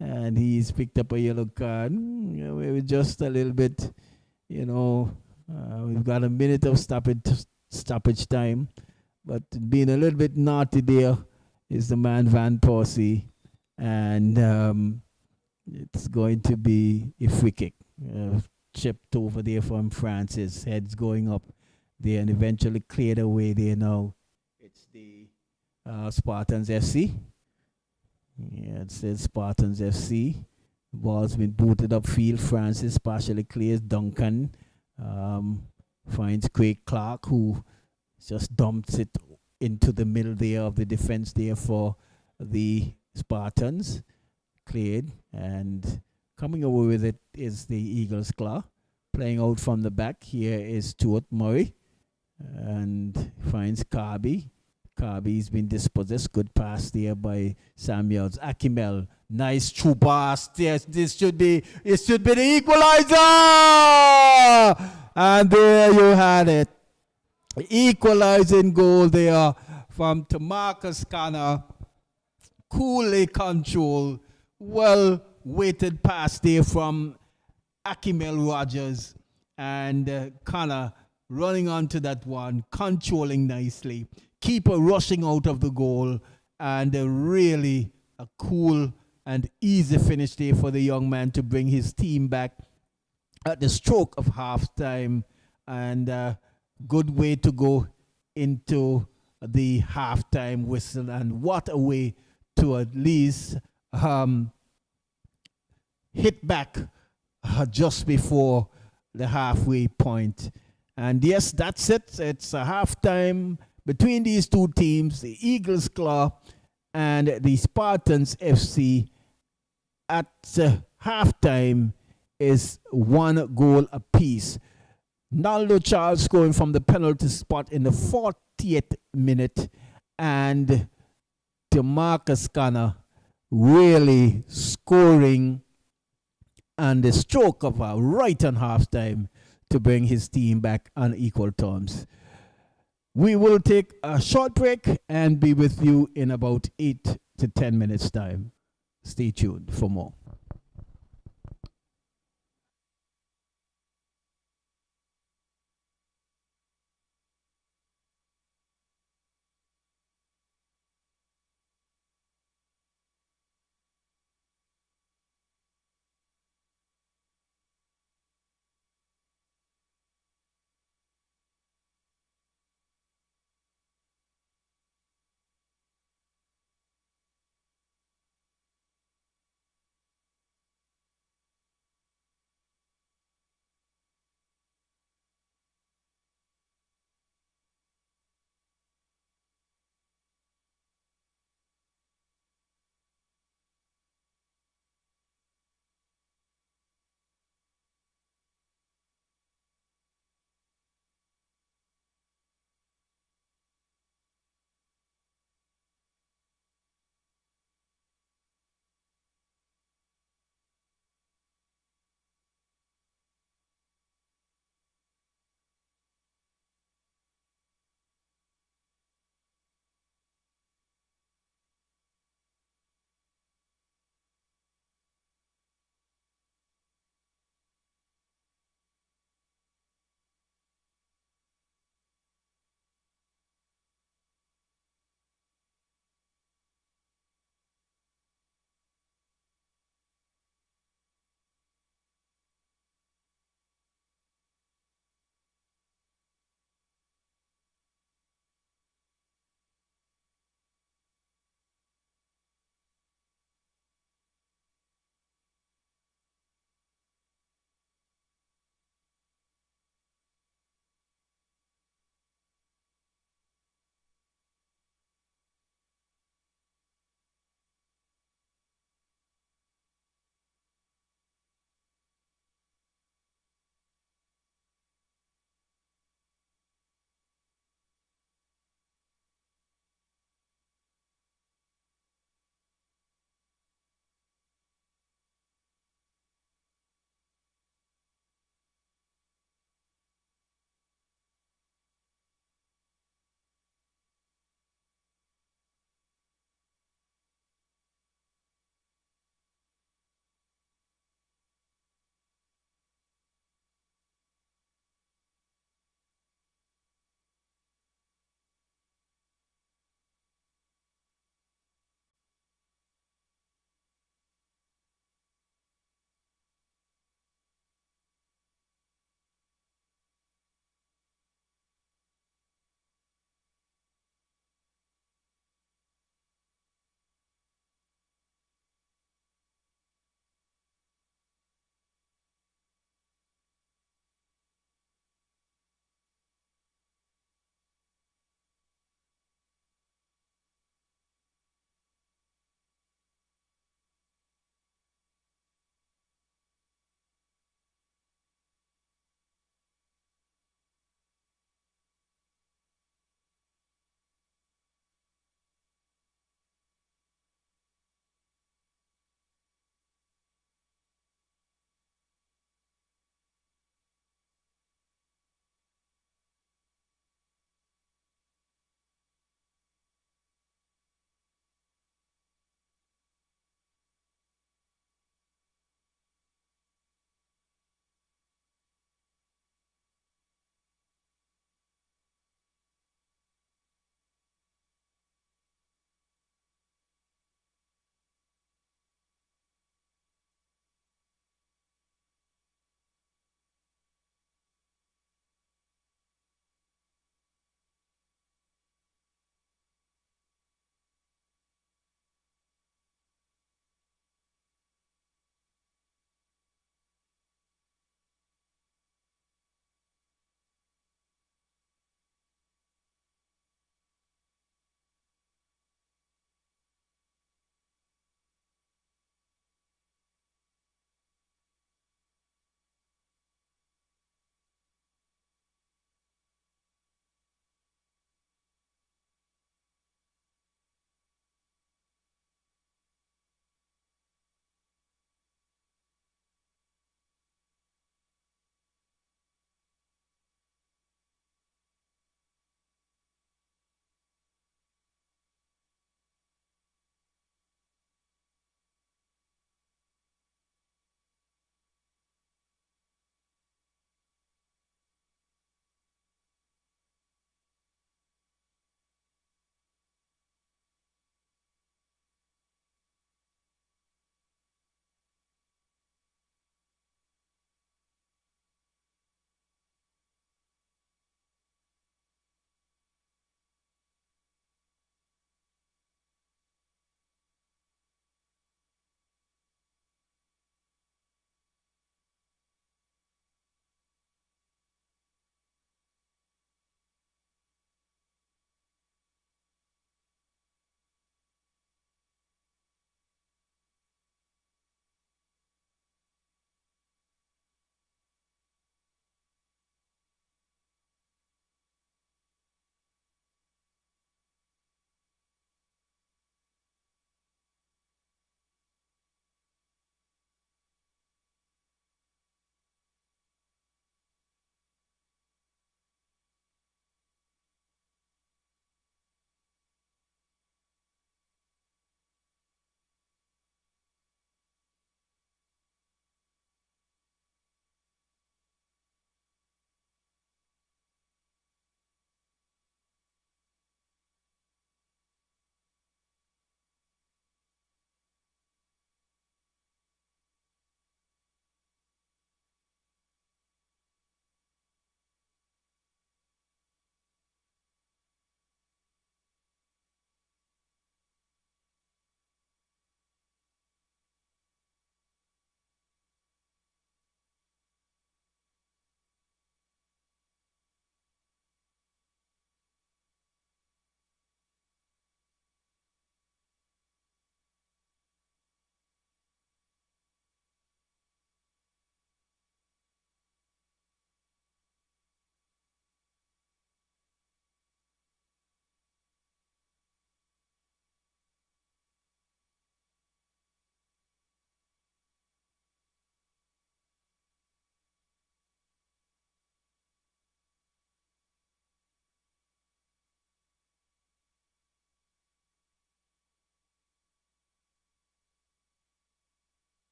and he's picked up a yellow card. We're just a little bit, we've got a minute of stoppage time, but being a little bit naughty there is the man Van Persie, and it's going to be a free kick. Chipped over there from Francis, heads going up there and eventually cleared away there now. It's the Spartans FC. Yeah, it says Spartans FC. Ball's been booted upfield. Francis partially clears. Duncan finds Craig Clark, who just dumps it into the middle there of the defense there for the Spartans. Cleared, and coming away with it is the Eagles Claw. Playing out from the back, here is Stuart Murray, and finds Kirby. Kirby's been dispossessed. Good pass there by Samuels. Akimel, nice true pass. Yes, it should be the equalizer, and there you had it. Equalizing goal there from Tamarcus Connor. Coolly controlled, well weighted pass there from Akimel Rogers, and Connor running onto that one, controlling nicely. Keeper rushing out of the goal, and really a cool and easy finish there for the young man to bring his team back at the stroke of halftime, and good way to go into the halftime whistle, and what a way to at least hit back just before the halfway point. And yes, that's it. It's a halftime between these two teams, the Eagles Claw and the Spartans FC, at Halftime is one goal apiece. Naldo Charles scoring from the penalty spot in the 40th minute, and DeMarcus Conner really scoring and the stroke of a right on halftime to bring his team back on equal terms. We will take a short break and be with you in about 8 to 10 minutes' time. Stay tuned for more.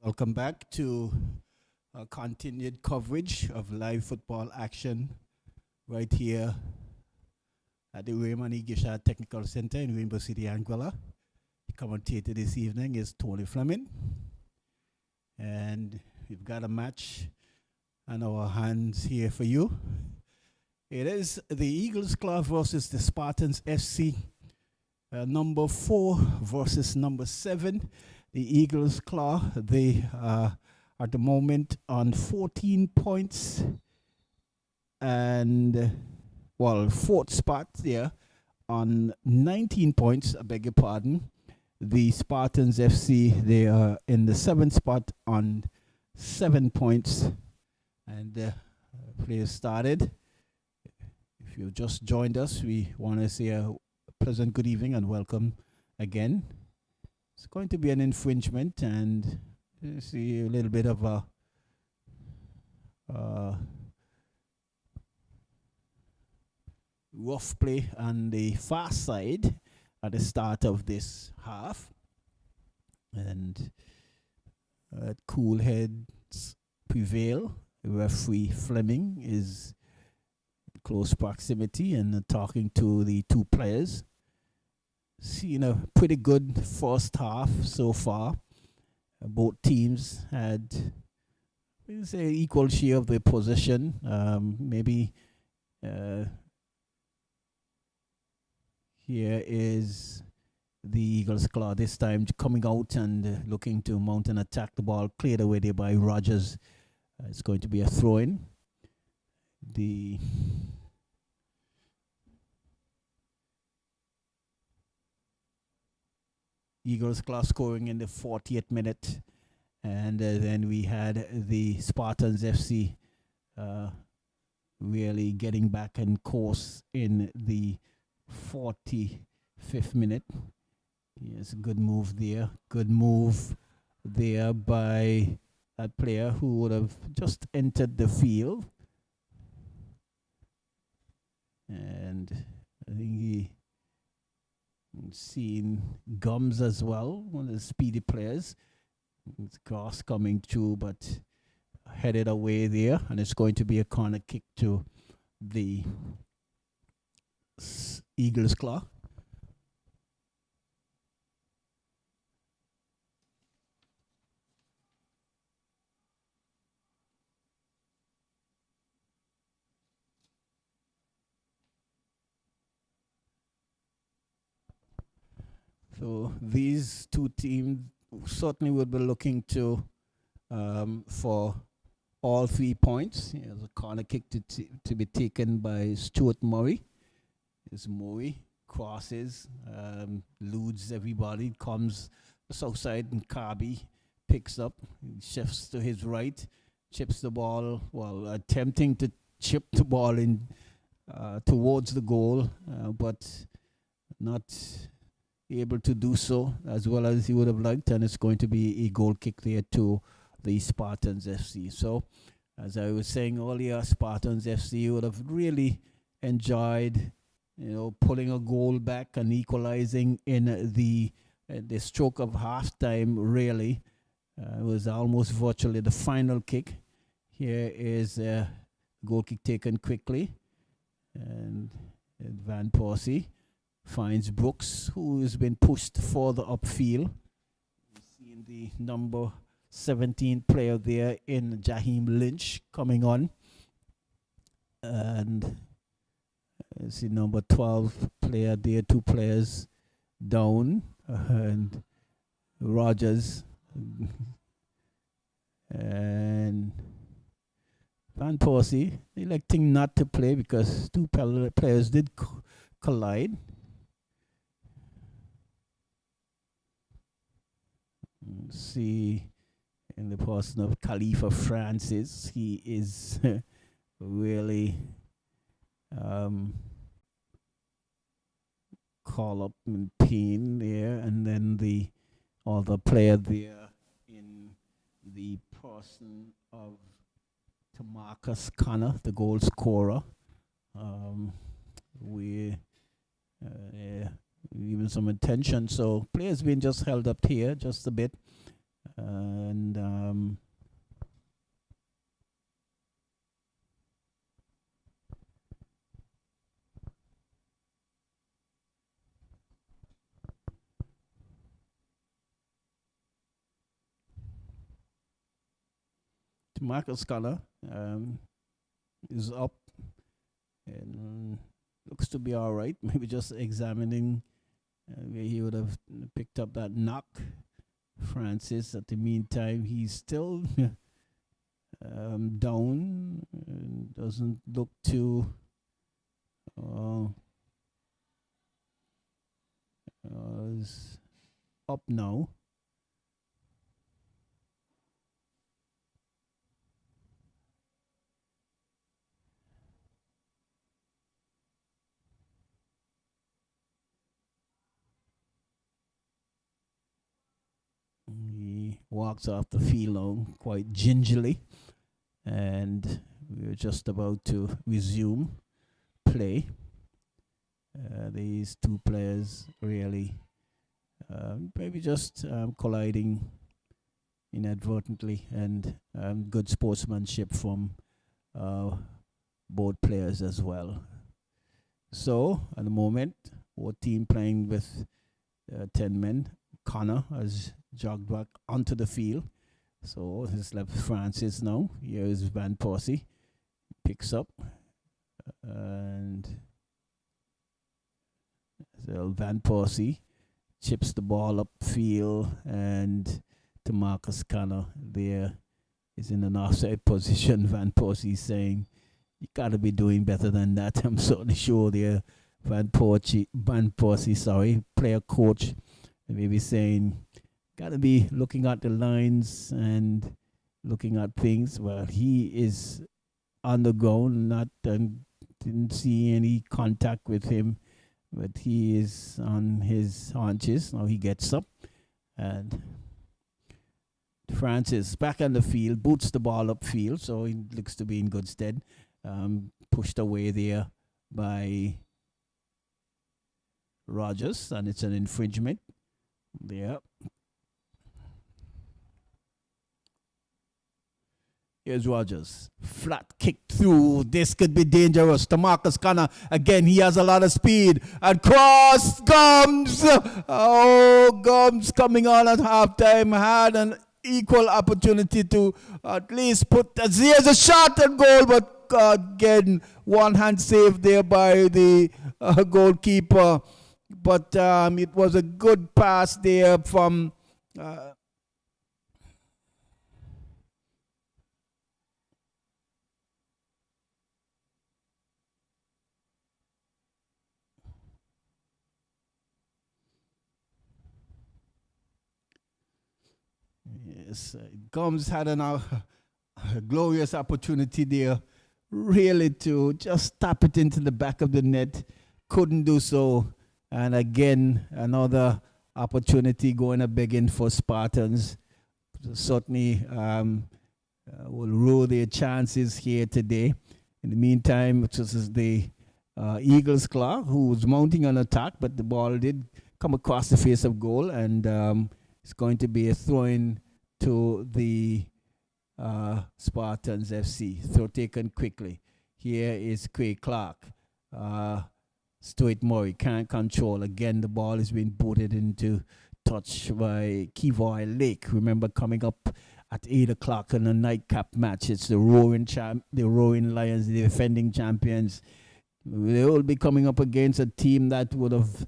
Welcome back to continued coverage of live football action right here at the Raymond E. Gisha Technical Center in Rainbow City, Anguilla. The commentator this evening is Tony Fleming, and we've got a match on our hands here for you. It is the Eagles Club versus the Spartans FC. Number 4 versus number 7. The Eagles Claw, they are at the moment on 14 points and, fourth spot there on 19 points, I beg your pardon. The Spartans FC, they are in the 7th spot on 7 points. And play started. If you've just joined us, we want to say a pleasant good evening and welcome again. It's going to be an infringement, and you see a little bit of a rough play on the far side at the start of this half, and cool heads prevail. Referee Fleming is in close proximity and talking to the two players. Seen a pretty good first half so far. Both teams had, we say, equal share of the possession. Maybe here is the Eagles Claw this time coming out and looking to mount an attack. The ball cleared away there by Rogers. It's going to be a throw-in. The Eagles Claw scoring in the 40th minute, and then we had the Spartans FC really getting back in course in the 45th minute. Yes, good move there. Good move there by that player who would have just entered the field. And I think he seen Gums as well, one of the speedy players. It's cross coming through, but headed away there, and it's going to be a corner kick to the Eagles Claw. So these two teams certainly would be looking to for all 3 points. There's a corner kick to be taken by Stuart Murray. It's Murray crosses, eludes everybody, comes the south side, and Kirby picks up, shifts to his right, chips the ball, attempting to chip the ball in towards the goal, but not able to do so as well as he would have liked, and it's going to be a goal kick there to the Spartans FC. So, as I was saying earlier, Spartans FC would have really enjoyed, pulling a goal back and equalizing in the stroke of halftime. Really, it was almost virtually the final kick. Here is a goal kick taken quickly, and Van Persie finds Brooks, who has been pushed further upfield. We've seen the number 17 player there in Jaheim Lynch coming on. And see number 12 player there, 2 players down. And Rogers and Van Persie electing not to play because 2 players did collide. See in the person of Khalifa Francis, he is really call up in pain there, and then the other player there in the person of Tamarcus Connor, the goal scorer. Even some attention. So players being just held up here just a bit, and Marcus Connor is up and looks to be all right. Maybe just examining where he would have picked up that knock. Francis, at the meantime, he's still down. Doesn't look too is up now. He walks off the field now quite gingerly, and we're just about to resume play. These two players really maybe just colliding inadvertently, and good sportsmanship from both players as well. So at the moment, our team playing with 10 men. Connor has jogged back onto the field. So he's left Francis now. Here is Van Persie. Picks up. And so Van Persie chips the ball upfield, and to Marcus Connor there is in an offside position. Van Persie saying, you got to be doing better than that. I'm certainly sure there. Van Persie, player coach, maybe saying, got to be looking at the lines and looking at things. Well, he is on the ground, didn't see any contact with him, but he is on his haunches. Now he gets up, and Francis back on the field, boots the ball upfield, so he looks to be in good stead. Pushed away there by Rogers, and it's an infringement there. Here's Rogers. Flat kick through. This could be dangerous. To Marcus Connor. Again, he has a lot of speed. And cross. Gums. Oh, Gums coming on at halftime. Had an equal opportunity to at least put. Here's a shot and goal. But again, one hand save there by the goalkeeper. But it was a good pass there from... Yes, Gums had a glorious opportunity there, really to just tap it into the back of the net. Couldn't do so. And again, another opportunity going a begging for Spartans. Certainly will rule their chances here today. In the meantime, it was the Eagles Clark who was mounting an attack, but the ball did come across the face of goal, and it's going to be a throw-in to the Spartans FC. Throw taken quickly. Here is Craig Clark. Stuart Murray can't control. Again, the ball is being booted into touch by Kevoy Lake. Remember, coming up at 8 o'clock in a nightcap match, it's the Roaring Lions, the defending champions. They will be coming up against a team that would have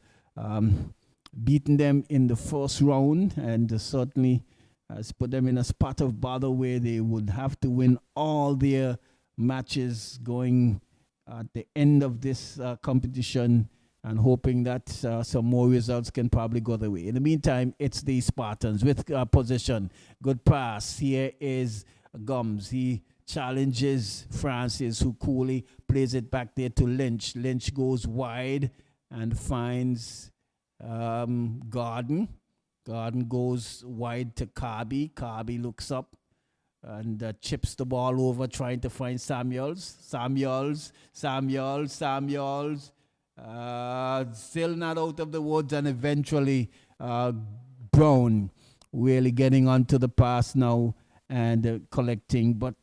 beaten them in the first round, and certainly has put them in a spot of bother where they would have to win all their matches going at the end of this competition, and hoping that some more results can probably go their way. In the meantime, it's the Spartans with possession. Good pass. Here is Gums. He challenges Francis, who coolly plays it back there to Lynch. Lynch goes wide and finds Garden. Garden goes wide to Carby. Carby looks up and chips the ball over, trying to find Samuels. Samuels. Still not out of the woods, and eventually Brown really getting onto the pass now and collecting. But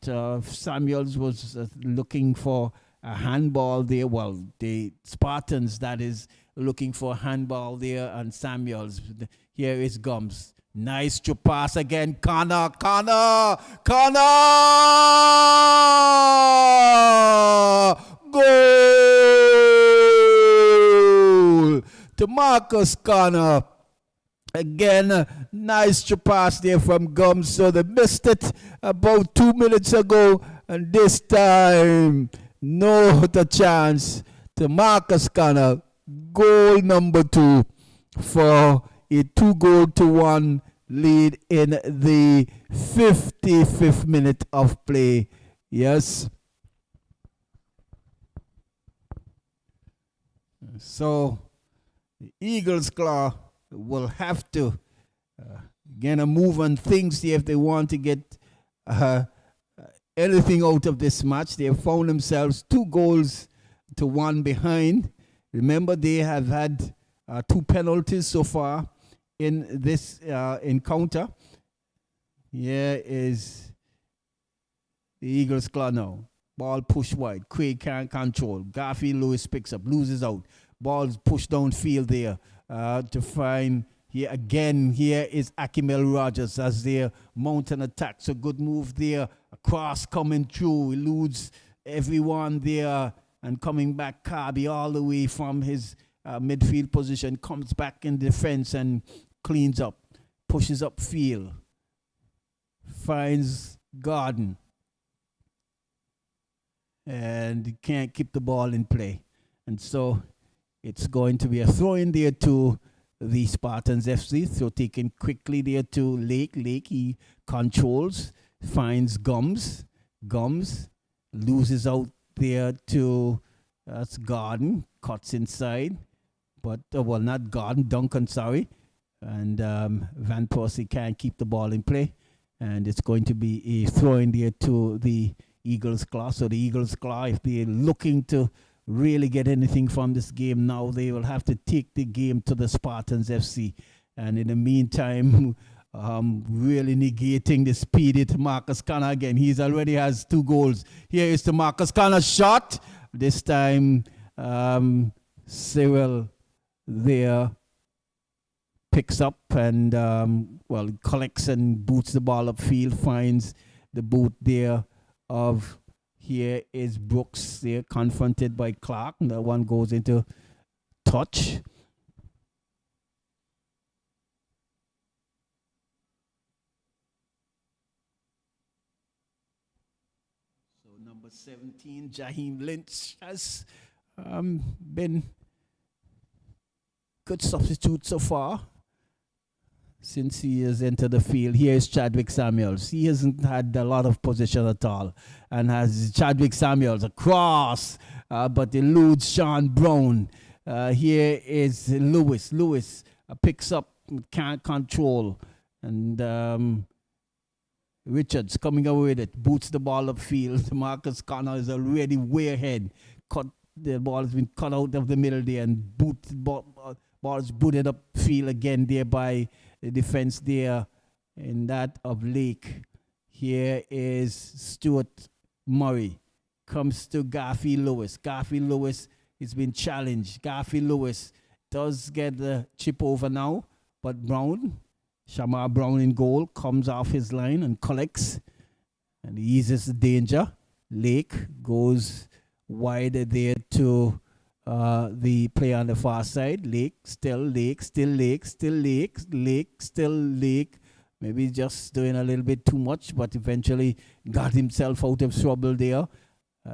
Samuels was looking for a handball there. Well, the Spartans, that is, looking for a handball there, and Samuels. Here is Gums. Nice to pass again. Connor. Goal to Marcus Connor. Again, nice to pass there from Gums. So they missed it about 2 minutes ago. And this time, no other chance to Marcus Connor. Goal number 2 for a 2-goal-1 lead in the 55th minute of play. Yes. So the Eagles' Claw will have to get a move on things here if they want to get anything out of this match. They have found themselves 2-1 behind. Remember, they have had 2 penalties so far in this encounter. Here is the Eagles' Claw now. Ball pushed wide. Craig can't control. Garfield Lewis picks up, loses out. Ball's pushed downfield there to find here again. Here is Akimel Rogers as they mount an attack. So good move there. A cross coming through. Eludes everyone there and coming back. Kirby all the way from his midfield position. Comes back in defense and cleans up. Pushes up field. Finds Garden. And he can't keep the ball in play. And so it's going to be a throw in there to the Spartans FC. So taken quickly there to Lake. Lake, he controls, finds Gums. Gums loses out there to that's Garden. Cuts inside. But, well, not Garden, Duncan, sorry. And Van Persie can't keep the ball in play. And it's going to be a throw in there to the Eagles' Claw. So the Eagles' Claw, if they're looking to really get anything from this game now, they will have to take the game to the Spartans FC. And in the meantime, really negating the speed to Marcus Connor again. He's already has 2 goals. Here is the Marcus Connor shot. This time, Cyril there picks up and, collects and boots the ball upfield, finds the boot there of here is Brooks there, confronted by Clark. And that one goes into touch. So number 17, Jaheim Lynch, has been good substitute so far since he has entered the field. Here is Chadwick Samuels. He hasn't had a lot of position at all. And has Chadwick Samuels across, but eludes Sean Brown. Here is Lewis. Lewis picks up, can't control. And Richards coming away with it, boots the ball upfield. Marcus Connor is already way ahead. The ball has been cut out of the middle there and ball is booted upfield again there by the defense there in that of Lake. Here is Stuart Murray. Comes to Garfield Lewis. Garfield Lewis has been challenged. Garfield Lewis does get the chip over now, but Brown, Shamar Brown in goal, comes off his line and collects and eases the danger. Lake goes wide there to the player on the far side. Lake, still Lake. Maybe just doing a little bit too much, but eventually got himself out of trouble there.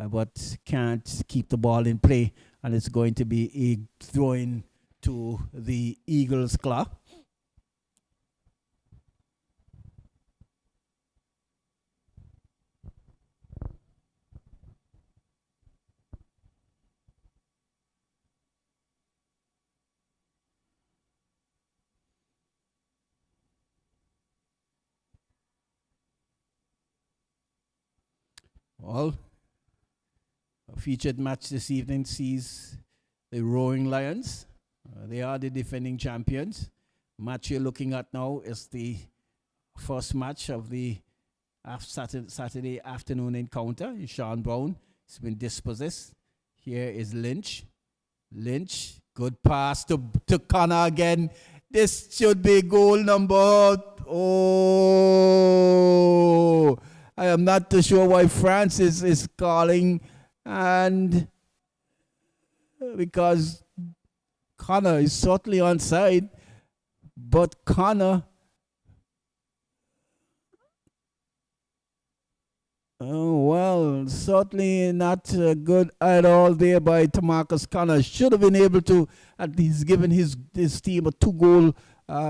But can't keep the ball in play. And it's going to be a throw-in to the Eagles' Claw. Well, a featured match this evening sees the Roaring Lions. They are the defending champions. Match you're looking at now is the first match of the Saturday afternoon encounter. Sean Brown has been dispossessed. Here is Lynch. Lynch, good pass to Connor again. This should be goal number. Oh, I am not too sure why Francis is calling, and because Connor is certainly onside, but Connor. Oh, well, certainly not good at all there by Tamarcus Connor. Should have been able to at least given his team a 2-goal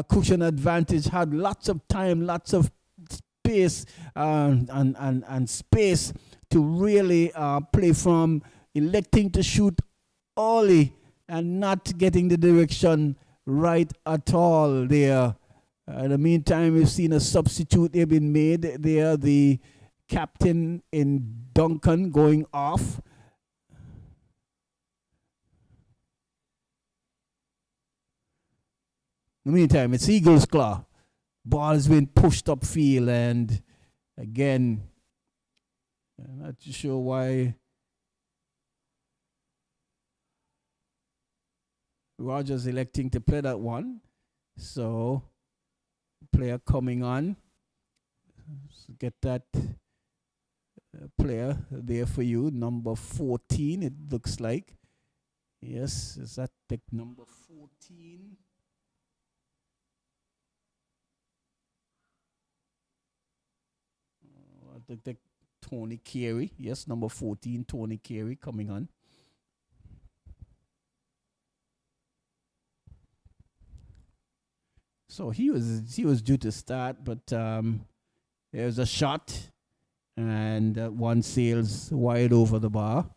cushion advantage. Had lots of time, lots of space and space to really play from, electing to shoot early and not getting the direction right at all there. In the meantime, we've seen a substitute there been made there. The captain in Duncan going off. In the meantime, it's Eagles' Claw. Ball has been pushed upfield, and again, I'm not too sure why Rogers electing to play that one. So, player coming on. So get that player there for you, number 14, it looks like. Yes, is that pick number 14? I think Tony Carey. Yes, number 14, Tony Carey coming on. So he was due to start, but there's a shot, and one sails wide over the bar.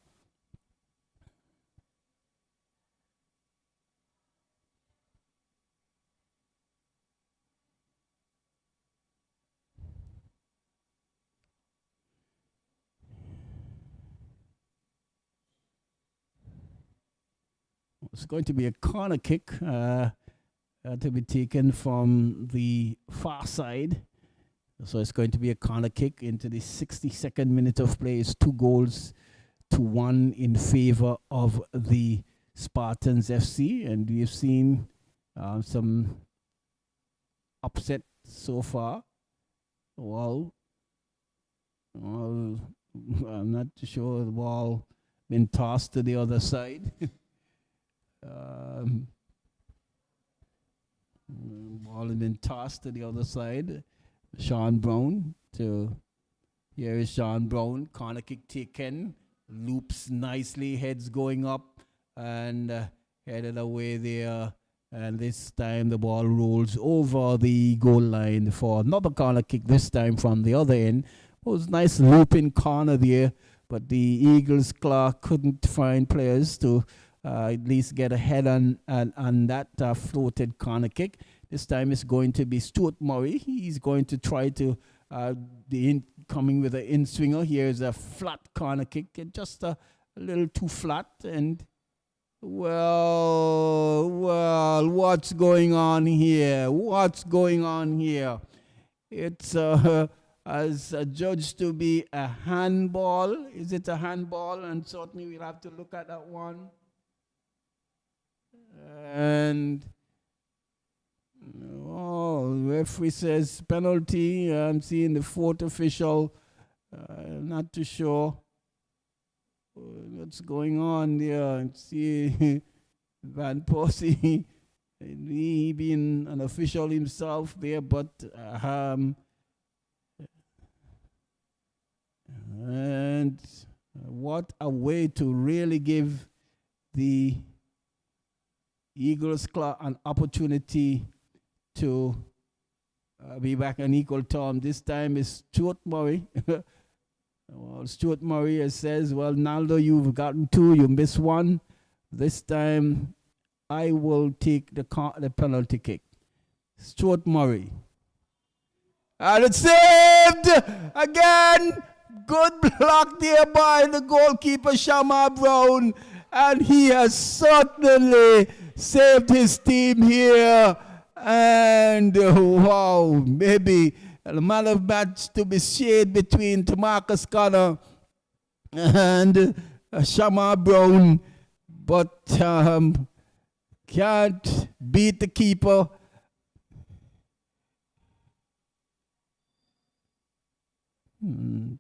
It's going to be a corner kick to be taken from the far side. So it's going to be a corner kick into the 62nd minute of play. It's 2-1 in favor of the Spartans FC. And we've seen some upset so far. Well, I'm not sure the ball been tossed to the other side. Ball has been tossed to the other side. Sean Brown here is Sean Brown. Corner kick taken. Loops nicely. Heads going up and headed away there. And this time the ball rolls over the goal line for another corner kick, this time from the other end. It was a nice looping corner there, but the Eagles' Claw couldn't find players to at least get ahead on that floated corner kick. This time it's going to be Stuart Murray. He's going to try to coming with an in-swinger. Here's a flat corner kick, just a little too flat. And well, what's going on here? What's going on here? It's as judged to be a handball. Is it a handball? And certainly we'll have to look at that one. And referee says penalty. I'm seeing the fourth official. I'm not too sure what's going on there. I see Van Persie, he being an official himself there, but and what a way to really give the Eagles' Claw an opportunity to be back on equal term. This time is Stuart Murray. Well, Stuart Murray says, well, Naldo, you've gotten two, you missed one. This time I will take the penalty kick. Stuart Murray. And it's saved again. Good block there by the goalkeeper, Shamar Brown. And he has certainly saved his team here. And wow, maybe a man of match to be shared between Tamarcus Connor and Shamar Brown. But can't beat the keeper. Mm.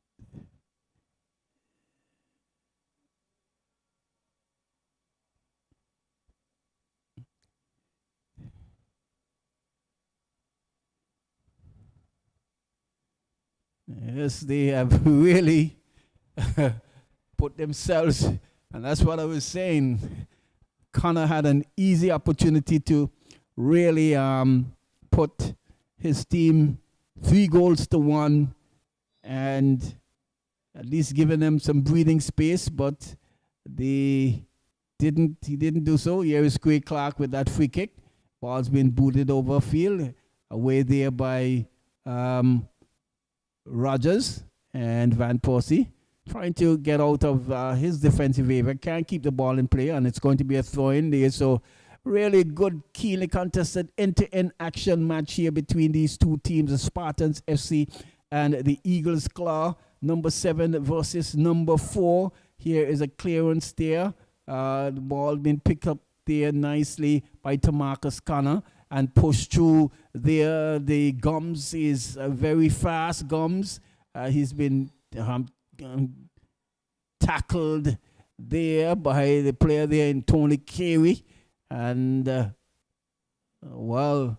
Yes, they have really put themselves, and that's what I was saying. Connor had an easy opportunity to really put his team 3 goals to 1 and at least giving them some breathing space, but they didn't. He didn't do so. Here is Craig Clark with that free kick. Ball's been booted over field, away there by Rogers and Van Persie, trying to get out of his defensive area. Can't keep the ball in play, and it's going to be a throw in there. So really good, keenly contested end-to-end action match here between these two teams, the Spartans FC and the Eagles Claw. Number 7 versus number 4. Here is a clearance there. The ball been picked up there nicely by Tamarcus Connor and pushed through there. The Gums is very fast. Gums, he's been tackled there by the player there in Tony Carey. And, well,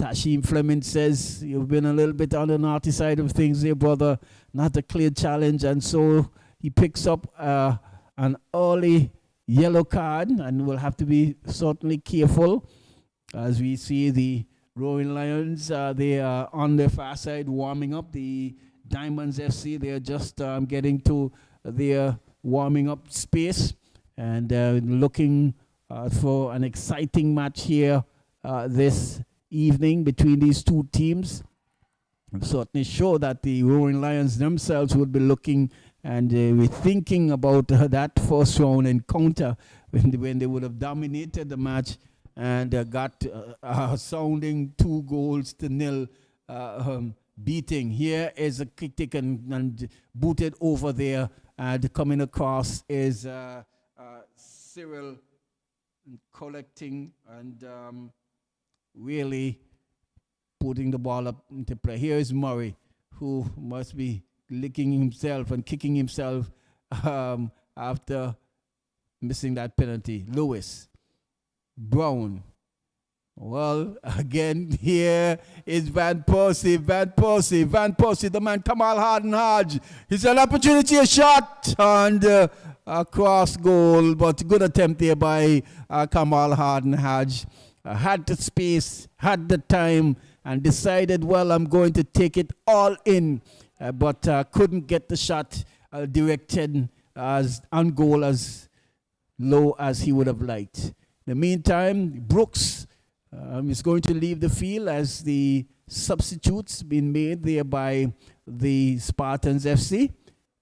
Tashim Fleming says, you've been a little bit on the naughty side of things there, brother. Not a clear challenge. And so he picks up an early yellow card and will have to be certainly careful. As we see the Roaring Lions, they are on the far side warming up. The Diamonds FC, they are just getting to their warming up space and looking for an exciting match here this evening between these two teams. I'm certainly sure that the Roaring Lions themselves would be looking and be thinking about that first round encounter when they would have dominated the match and got sounding 2-0 beating. Here is a kick taken and booted over there, and coming across is Cyril collecting and really putting the ball up into play. Here is Murray, who must be licking himself and kicking himself after missing that penalty. Lewis, Brown. Well, again, here is Van Persie, the man Kamal Harden Hodge. He's an opportunity, a shot, and a cross goal, but good attempt there by Kamal Harden Hodge. Had the space, had the time, and decided, well, I'm going to take it all in, but couldn't get the shot directed as on goal as low as he would have liked. In the meantime, Brooks is going to leave the field as the substitutes been made there by the Spartans FC,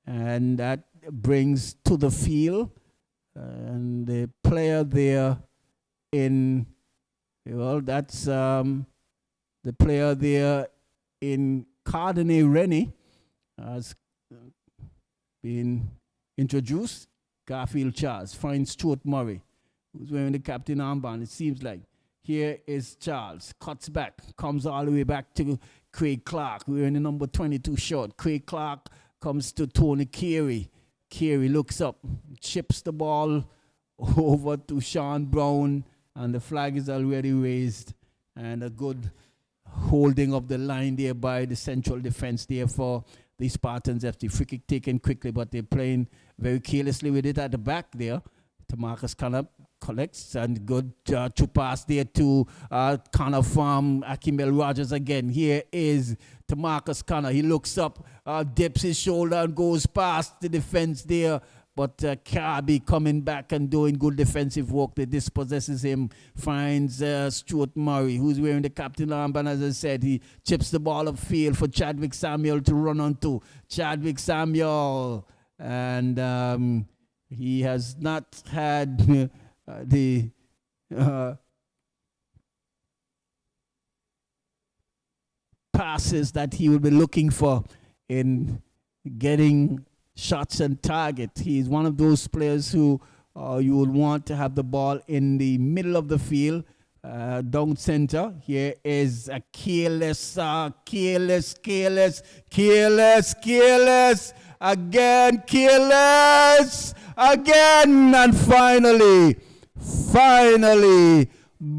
and that brings to the field and the player there in, well, that's the player there in Cardinal Rennie has been introduced. Garfield Charles finds Stuart Murray, who's wearing the captain armband, it seems like. Here is Charles, cuts back, comes all the way back to Craig Clark, wearing the number 22 shirt. Craig Clark comes to Tony Carey. Carey looks up, chips the ball over to Sean Brown, and the flag is already raised. And a good holding of the line there by the central defense there for the Spartans FC. Free kick taken quickly, but they're playing very carelessly with it at the back there. Tamarcus Connor collects, and good to pass there to Connor from Akimel Rogers again. Here is Tamarcus Connor. He looks up, dips his shoulder and goes past the defense there. But Kirby coming back and doing good defensive work that dispossesses him, finds Stuart Murray, who's wearing the captain armband. As I said, he chips the ball upfield for Chadwick Samuel to run onto. Chadwick Samuel, and he has not had the passes that he will be looking for in getting shots and target. He's one of those players who you will want to have the ball in the middle of the field down center. Here is a careless, again, and finally,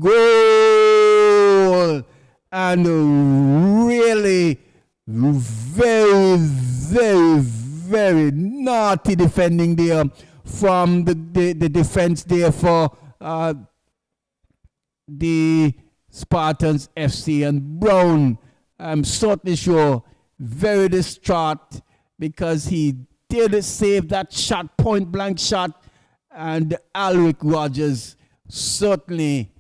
goal. And really, very naughty defending there from the defense there for the Spartans FC. And Brown, I'm certainly sure, very distraught because he did save that shot, point blank shot, and Alric Rogers certainly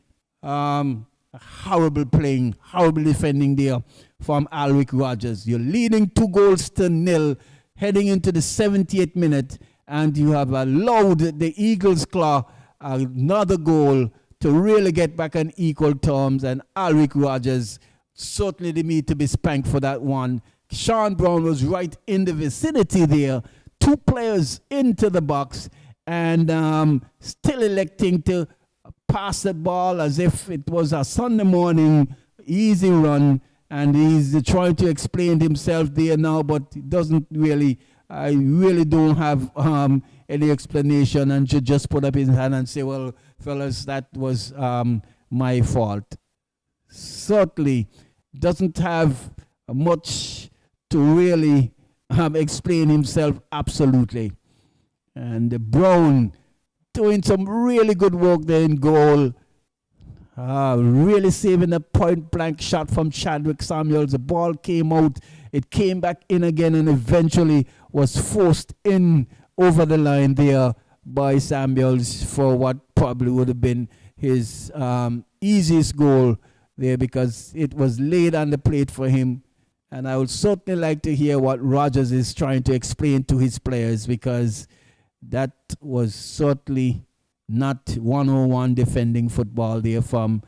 horrible playing, horrible defending there from Alric Rogers. You're leading 2-0 heading into the 78th minute, and you have allowed the Eagles claw another goal to really get back on equal terms, and Alric Rogers certainly the need to be spanked for that one. Sean Brown was right in the vicinity there, 2 players into the box, and still electing to pass the ball as if it was a Sunday morning easy run, and he's trying to explain himself there now, but he doesn't really, I really don't have any explanation, and should just put up his hand and say, well, fellas, that was my fault. Certainly doesn't have much to really explain himself absolutely. And Brown doing some really good work there in goal. Really saving a point blank shot from Chadwick Samuels. The ball came out, it came back in again, and eventually was forced in over the line there by Samuels for what probably would have been his easiest goal there, because it was laid on the plate for him. And I would certainly like to hear what Rogers is trying to explain to his players, because that was certainly not 101 defending football there from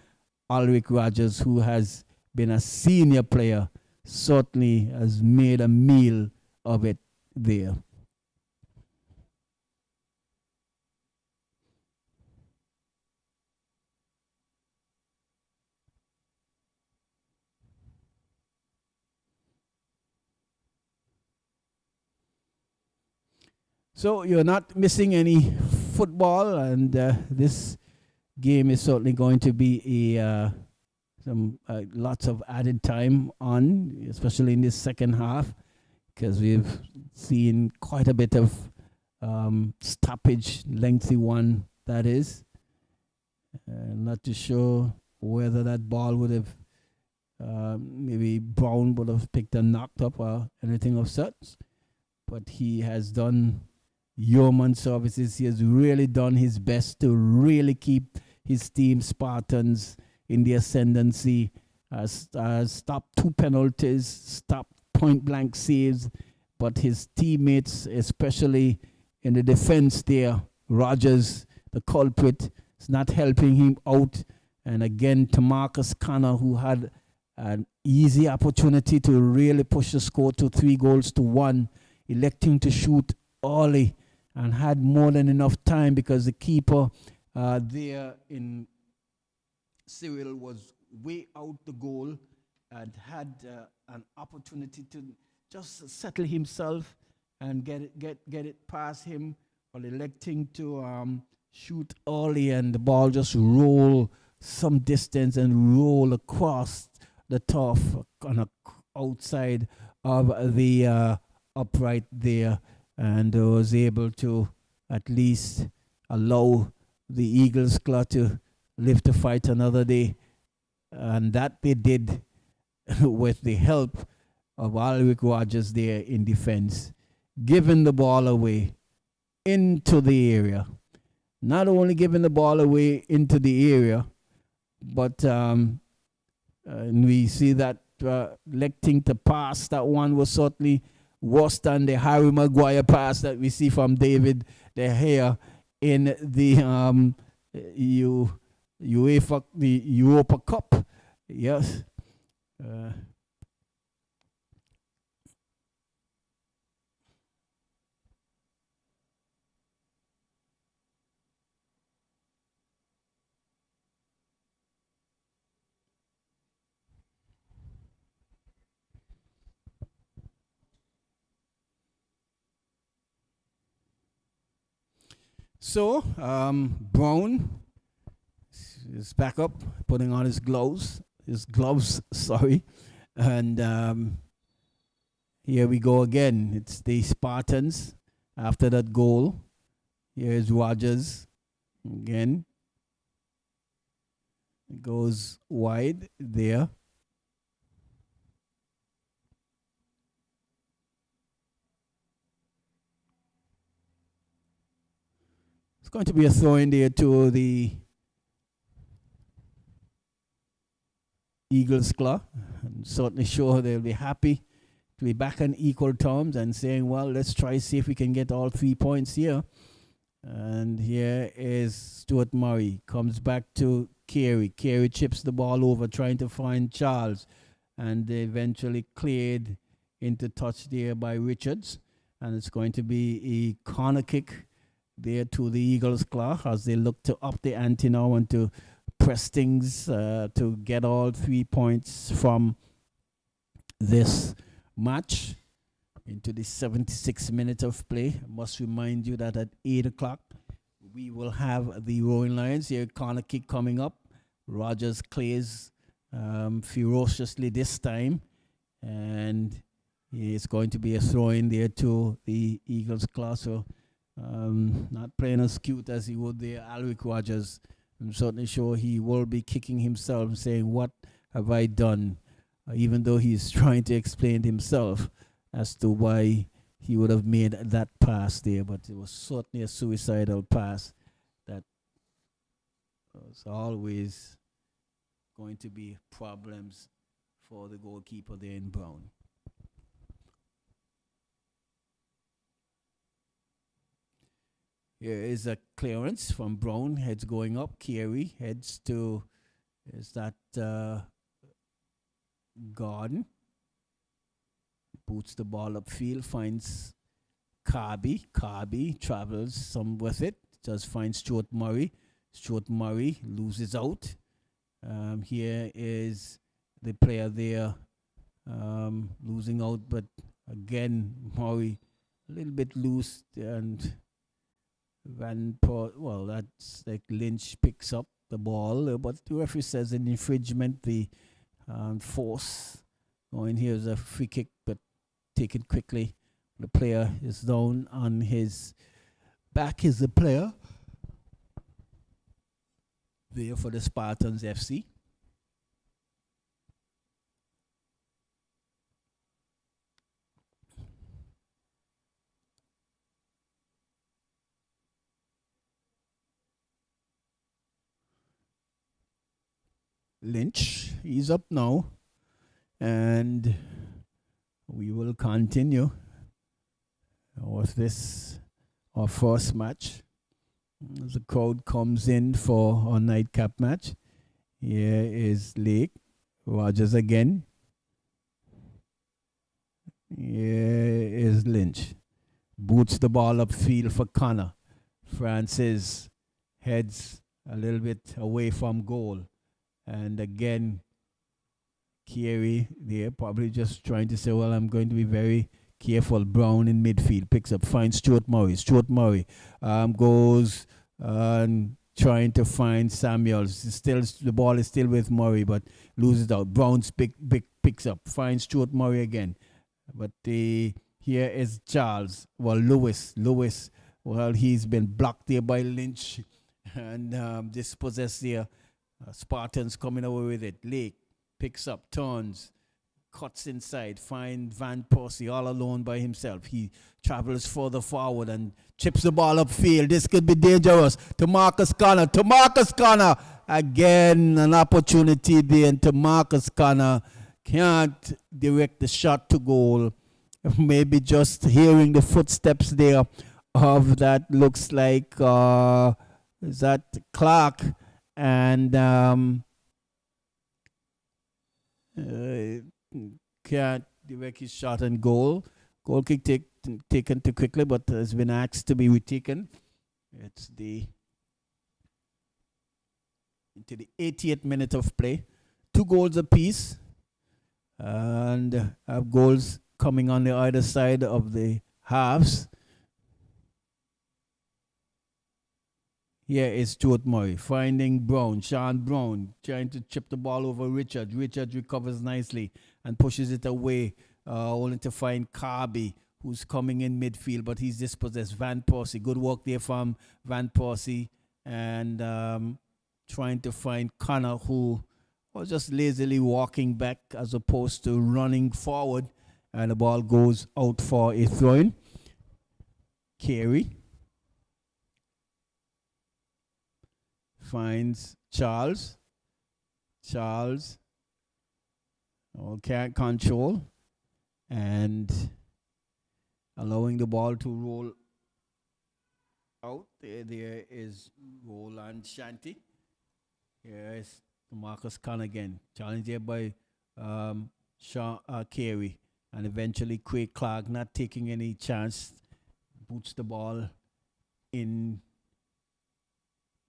Alric Rogers, who has been a senior player, certainly has made a meal of it there. So you're not missing any football, and this game is certainly going to be some lots of added time on, especially in this second half, because we've seen quite a bit of stoppage, lengthy one that is. Not too sure whether that ball would have maybe Brown would have picked and knocked up or anything of such, but he has done yeoman services. He has really done his best to really keep his team Spartans in the ascendancy. Stopped 2 penalties, stopped point blank saves, but his teammates, especially in the defense there, Rogers, the culprit, is not helping him out. And again, Tamarcus Connor, who had an easy opportunity to really push the score to 3-1, electing to shoot early, and had more than enough time because the keeper there in Cyril was way out the goal and had an opportunity to just settle himself and get it past him, while electing to shoot early, and the ball just roll some distance and roll across the turf on the outside of the upright there, and was able to at least allow the Eagles claw to live to fight another day. And that they did with the help of Alric Rogers there in defense, giving the ball away into the area. Not only giving the ball away into the area, but and we see that electing to pass, that one was certainly worse than the Harry Maguire pass that we see from David De Gea in the UEFA, the Europa Cup. Yes. So, Brown is back up, putting on his gloves, sorry. And here we go again. It's the Spartans after that goal. Here's Rogers again. It goes wide there. It's going to be a throw in there to the Eagles claw. I'm certainly sure they'll be happy to be back on equal terms and saying, well, let's try see if we can get all 3 points here. And here is Stuart Murray. Comes back to Carey. Carey chips the ball over, trying to find Charles. And they eventually cleared into touch there by Richards. And it's going to be a corner kick there to the Eagles claw as they look to up the ante now and to press things to get all 3 points from this match into the 76th minute of play. I must remind you that at 8 o'clock we will have the Roaring Lions. Here, corner kick coming up. Rogers clears ferociously this time, and it's going to be a throw in there to the Eagles class. So not playing as cute as he would there, Alric Rogers. I'm certainly sure he will be kicking himself, saying, what have I done? Even though he's trying to explain himself as to why he would have made that pass there. But it was certainly a suicidal pass that was always going to be problems for the goalkeeper there in Brown. Here is a clearance from Brown. Heads going up. Carey heads to, is that Gordon? Boots the ball upfield, finds Carby. Carby travels some with it. Just finds Stuart Murray. Stuart Murray loses out. Here is the player there losing out, but again, Murray a little bit loose, and well, that's like Lynch picks up the ball, but the referee says an infringement. The force going here is a free kick, but taken quickly. The player is down on his back. Is the player there for the Spartans FC. Lynch, he's up now, and we will continue with this, our first match. As the crowd comes in for our nightcap match. Here is Lake. Rogers again. Here is Lynch. Boots the ball upfield for Connor. Francis heads a little bit away from goal. And again, Carey there, probably just trying to say, well, I'm going to be very careful. Brown in midfield picks up, finds Stuart Murray. Stuart Murray goes trying to find Samuels. The ball is still with Murray, but loses out. Brown's picks up, finds Stuart Murray again. But here is Charles. Well, Lewis, well, he's been blocked there by Lynch and dispossessed there. Spartans coming away with it. Lake picks up, turns, cuts inside, finds Van Persie all alone by himself. He travels further forward and chips the ball upfield. This could be dangerous. To Marcus Connor. Again, an opportunity there. And to Marcus Connor can't direct the shot to goal. Maybe just hearing the footsteps there of that looks like, is that Clark? And can't direct his shot and goal. Goal kick taken too quickly, but has been asked to be retaken. It's into the 80th minute of play. 2 goals apiece, and goals coming on the either side of the halves. Here is Stuart Murray finding Brown. Sean Brown trying to chip the ball over Richard. Richard recovers nicely and pushes it away, only to find Carby, who's coming in midfield, but he's dispossessed. Van Persie, good work there from Van Persie, and trying to find Connor, who was just lazily walking back as opposed to running forward, and the ball goes out for a throw-in. Carey finds Charles. Charles can't control and allowing the ball to roll out. There is Roland Shanty. Here is Marcus Connor challenged here by Carey, and eventually Craig Clark, not taking any chance, boots the ball in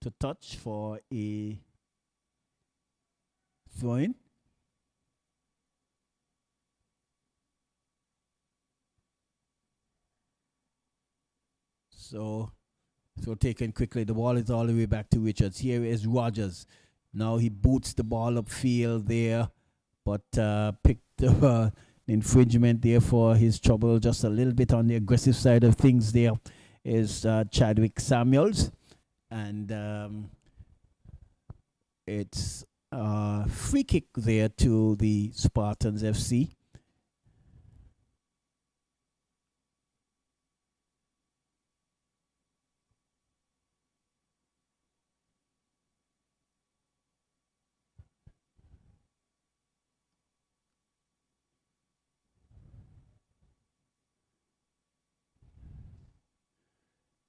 to touch for a throw-in. So taken quickly. The ball is all the way back to Richards. Here is Rogers. Now he boots the ball upfield there, but picked the infringement there for his trouble. Just a little bit on the aggressive side of things there is Chadwick Samuels. And it's a free kick there to the Spartans FC.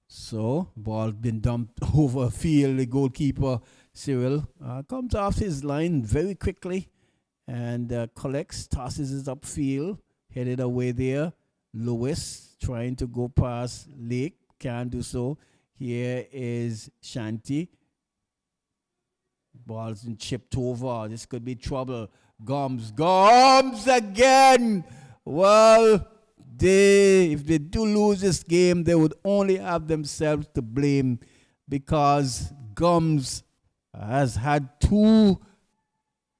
So, ball been dumped over field. The goalkeeper, Cyril, comes off his line very quickly and collects, tosses it upfield, headed away there. Lewis trying to go past Lake, can't do so. Here is Shanty. Ball's been chipped over. This could be trouble. Gomes again. Well, if they do lose this game, they would only have themselves to blame, because Gomes has had 2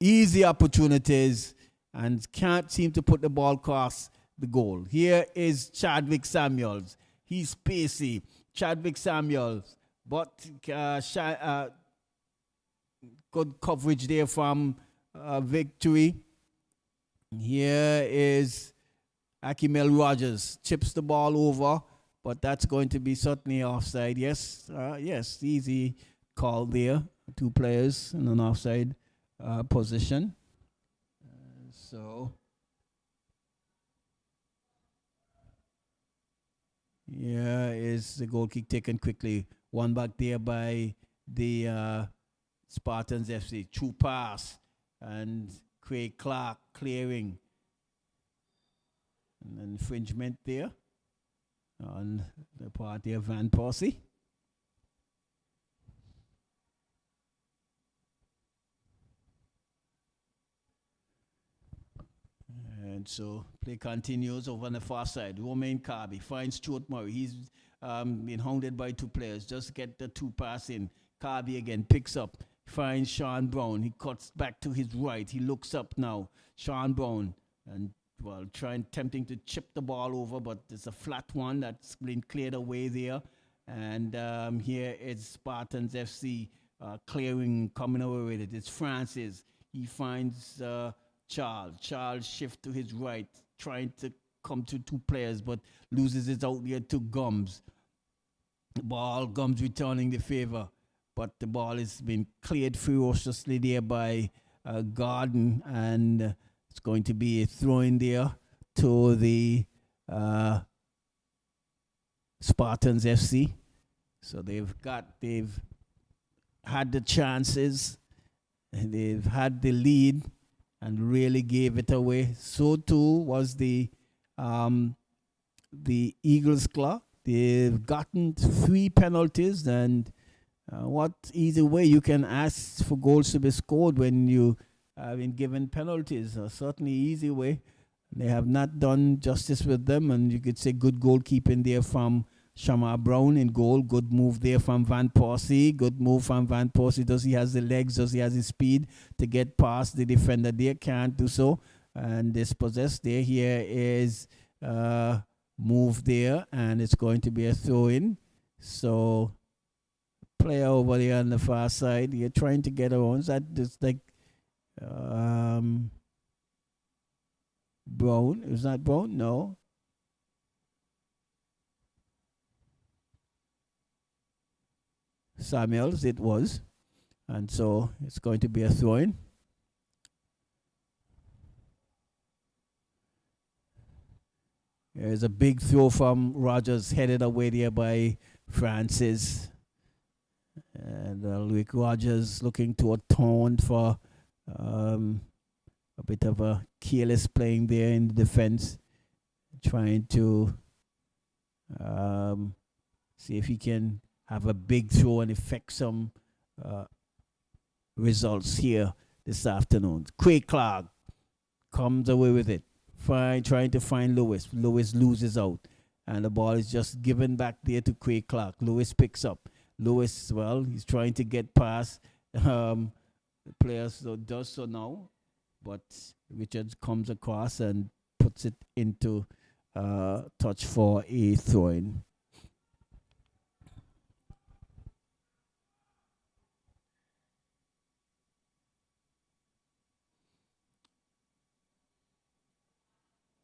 easy opportunities and can't seem to put the ball across the goal. Here is Chadwick Samuels. He's pacey. Chadwick Samuels, but good coverage there from Victory. Here is Akimel Rogers, chips the ball over, but that's going to be certainly offside. Yes, easy call there. 2 players in an offside position. So here is the goal kick taken quickly. One back there by the Spartans FC. True pass, and Craig Clark clearing. An infringement there on the part of Van Persie. And so play continues over on the far side. Romain Carby finds Stuart Murray. He's been hounded by 2 players. Just get the 2 pass in. Carby again picks up, finds Sean Brown. He cuts back to his right. He looks up now. Sean Brown, and attempting to chip the ball over, but it's a flat one that's been cleared away there. And here is Spartans FC clearing, coming over with it. It's Francis. He finds Charles. Charles shifts to his right, trying to come to 2 players, but loses it out there to Gomes. The ball, Gomes returning the favor, but the ball has been cleared ferociously there by Garden, and it's going to be a throw in there to the Spartans FC. So they've had the chances, and they've had the lead, and really gave it away. So too was the Eagles Club. They've gotten 3 penalties, and what easy way you can ask for goals to be scored when you have been given penalties? Certainly easy way. They have not done justice with them, and you could say good goalkeeping there from Shamar Brown in goal. Good move there from Van Persie. Good move from Van Persie. Does he has the legs? Does he has the speed to get past the defender there? Can't do so. And dispossessed there. Here is move there. And it's going to be a throw in. So player over there on the far side. You're trying to get around. Is that just like Brown? Is that Brown? No. Samuels, it was. And so it's going to be a throw in. There's a big throw from Rogers, headed away there by Francis. And Luke Rogers looking to atone for a bit of a careless playing there in the defense, trying to see if he can have a big throw and affect some results here this afternoon. Craig Clark comes away with it, trying to find Lewis. Lewis loses out, and the ball is just given back there to Craig Clark. Lewis picks up. Lewis, well, he's trying to get past the players, so does so now, but Richards comes across and puts it into touch for a throw-in.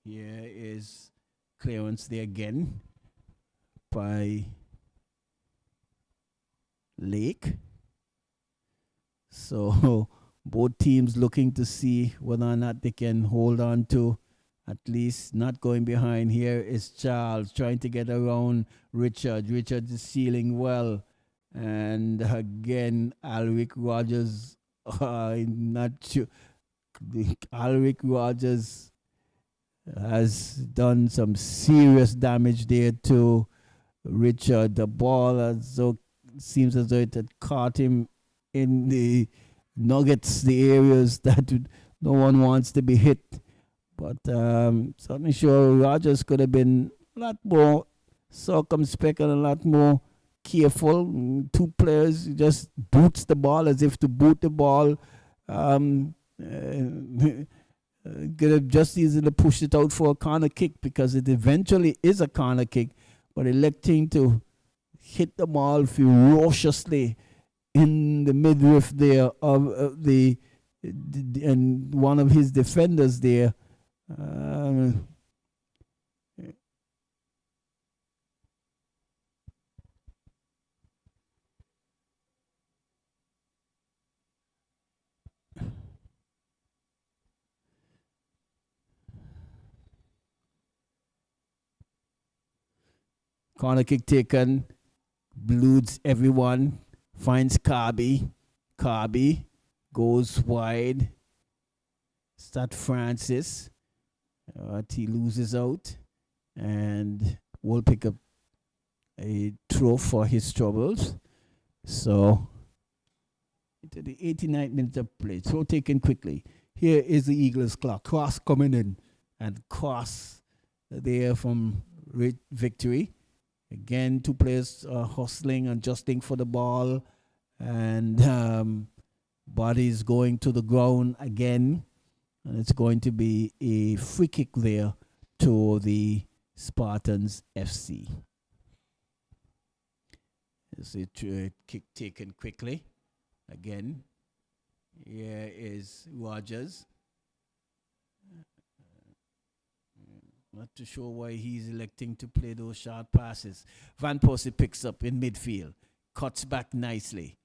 Here is clearance there again by Lake. So both teams looking to see whether or not they can hold on to at least not going behind. Here is Charles trying to get around Richard. Richard is sealing well. And again, Alric Rogers, not sure. Alric Rogers has done some serious damage there to Richard. The ball seems as though it had caught him in the nuggets, the areas that no one wants to be hit. But certainly sure Rogers could have been a lot more circumspect and a lot more careful. Two players just boots the ball as if to boot the ball. Could have just easily pushed it out for a corner kick, because it eventually is a corner kick, but electing to hit the ball ferociously in the midriff there of the and one of his defenders there. Corner kick taken, blues everyone, finds Carby. Carby goes wide. Start Francis. He loses out and will pick up a throw for his troubles. So, into the 89th minute of play. Throw taken quickly. Here is the Eagles clock. Cross coming in, and Cross there from Victory. Again, two players hustling and adjusting for the ball, and bodies going to the ground again. And it's going to be a free kick there to the Spartans FC. It's a kick taken quickly. Again, here is Rogers. Not too sure why he's electing to play those short passes. Van Persie picks up in midfield, cuts back nicely.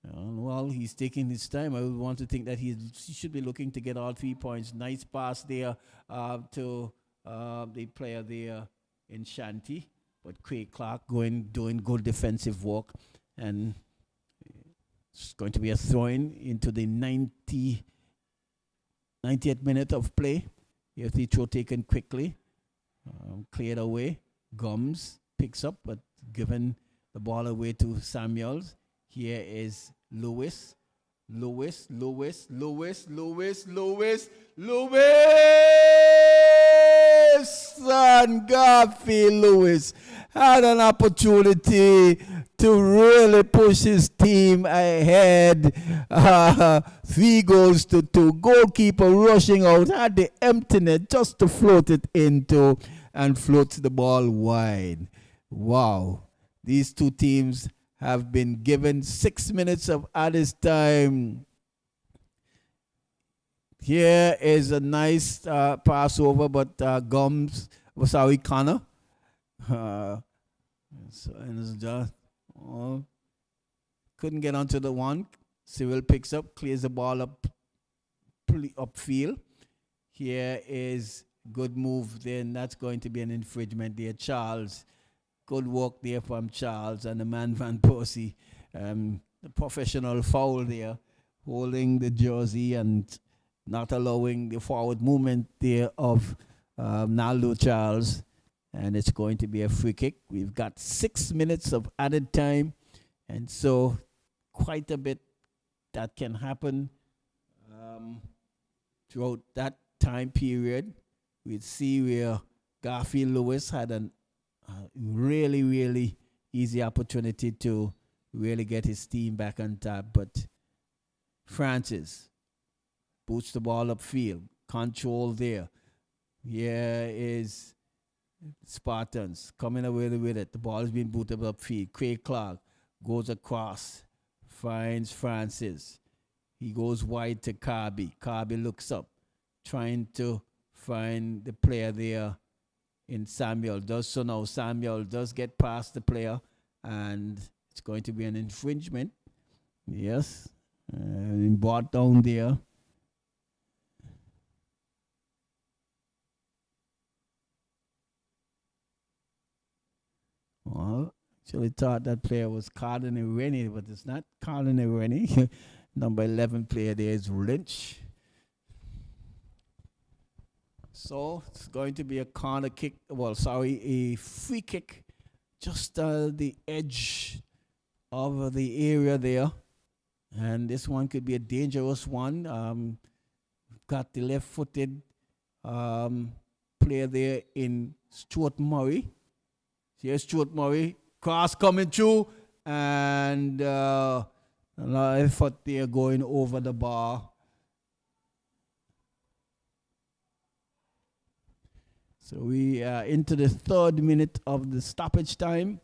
Well, he's taking his time. I would want to think that he should be looking to get all 3 points. Nice pass there to the player there in Shanty. But Craig Clark doing good defensive work. And it's going to be a throw-in into the 90th minute of play. Here's the throw taken quickly. Cleared away. Gums picks up, but given the ball away to Samuels. Here is Lewis. Lewis. And Garfield Lewis had an opportunity to really push his team ahead. 3 goals to 2. Goalkeeper rushing out, had the empty net just to float it into and floats the ball wide. Wow. These two teams have been given 6 minutes of added time. Here is a nice passover, but Connor. Couldn't get onto the one. Cyril picks up, clears the ball upfield. Here is good move. Then that's going to be an infringement there. Charles, good work there from Charles and the man Van Persie. The professional foul there, holding the jersey and not allowing the forward movement there of Naldo Charles. And it's going to be a free kick. We've got 6 minutes of added time. And so quite a bit that can happen throughout that time period. We'd see where Garfield Lewis had a really, really easy opportunity to really get his team back on top. But Francis boots the ball upfield. Control there. Here is Spartans coming away with it. The ball is being booted upfield. Craig Clark goes across, finds Francis. He goes wide to Carby. Carby looks up, trying to find the player there in Samuel. Does so now. Samuel does get past the player, and it's going to be an infringement. Yes. Brought down there. Well, actually thought that player was Colin Irene, but it's not Colin Irene. Number 11 player there is Lynch. So it's going to be a corner kick. Well, sorry, a free kick. Just the edge of the area there. And this one could be a dangerous one. Got the left-footed player there in Stuart Murray. Here's Stuart Murray. Cross coming through. And a lot of effort there going over the bar. So we are into the 3rd minute of the stoppage time.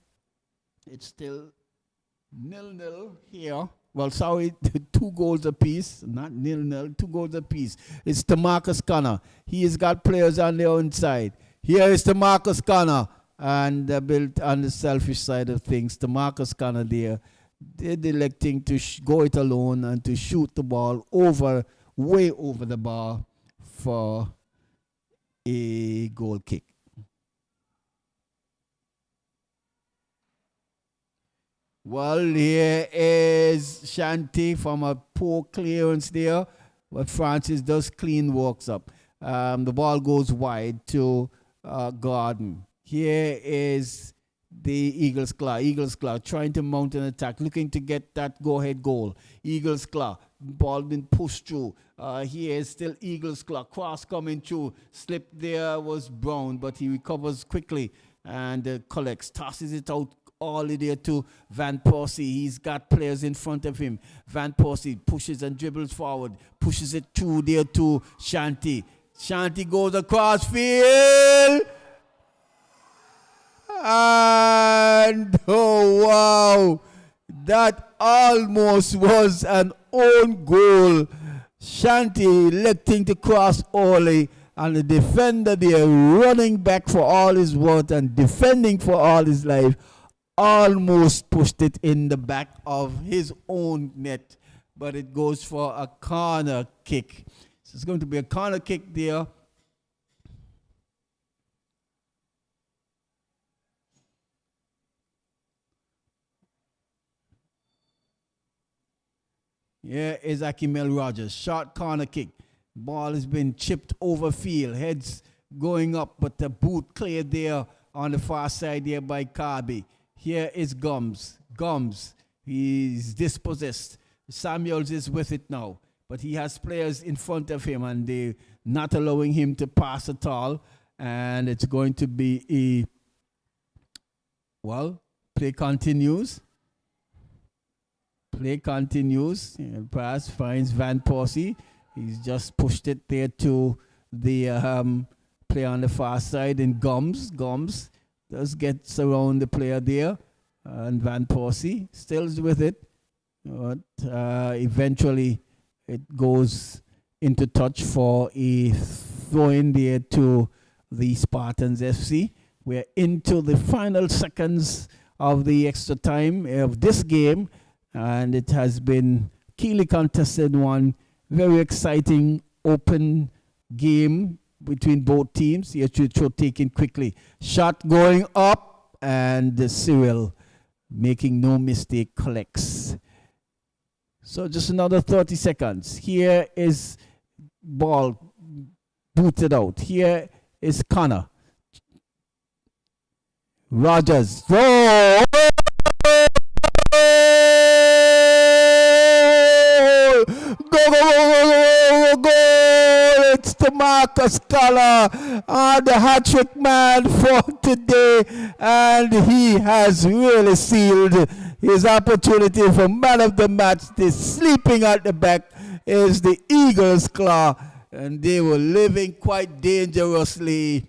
It's still 0-0 here. Well, sorry, 2 goals apiece, not 0-0, 2 goals apiece. It's DeMarcus Connor. He has got players on the inside. Here is DeMarcus Connor, and built on the selfish side of things. DeMarcus Connor there, they're electing to go it alone and to shoot the ball way over the bar for a goal kick. Well, here is Shanti from a poor clearance there, but Francis does clean works up. The ball goes wide to Gordon. Here is the Eagles Claw. Eagles Claw trying to mount an attack, looking to get that go-ahead goal. Eagles Claw, ball been pushed through. Here is still Eagles Claw. Cross coming through. Slip there was Brown, but he recovers quickly and collects, tosses it out all the way to Van Persie. He's got players in front of him. Van Persie pushes and dribbles forward, pushes it through there to Shanti. Shanti goes across field. And oh wow, that almost was an own goal. Shanti electing to cross Ole, and the defender there running back for all his worth and defending for all his life, almost pushed it in the back of his own net, but it goes for a corner kick. So it's going to be a corner kick there. Here is Akimel Rogers. Short corner kick. Ball has been chipped over field. Heads going up, but the boot cleared there on the far side there by Carby. Here is Gums. Gums, he's dispossessed. Samuels is with it now, but he has players in front of him and they're not allowing him to pass at all. And it's going to be Well, play continues. Play continues. Pass finds Van Persie. He's just pushed it there to the play on the far side in Gums. Gums does get around the player there. And Van Persie still is with it. But eventually it goes into touch for a throw in there to the Spartans FC. We're into the final seconds of the extra time of this game, and it has been keenly contested one. Very exciting, open game between both teams. Here to taken quickly. Shot going up, and Cyril, making no mistake, collects. So just another 30 seconds. Here is ball booted out. Here is Connor. Rogers. Oh! Go! It's the Marcus Collar, the hat-trick man for today, and he has really sealed his opportunity for man of the match. The sleeping at the back is the Eagles' claw, and they were living quite dangerously,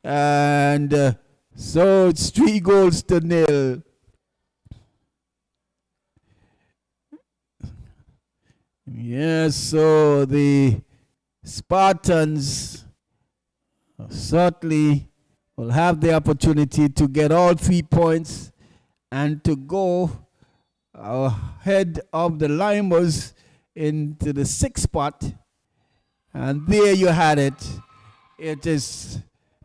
and so it's 3-0. Yes, so the Spartans certainly will have the opportunity to get all 3 points and to go ahead of the Limers into the 6th spot. And there you had it. It is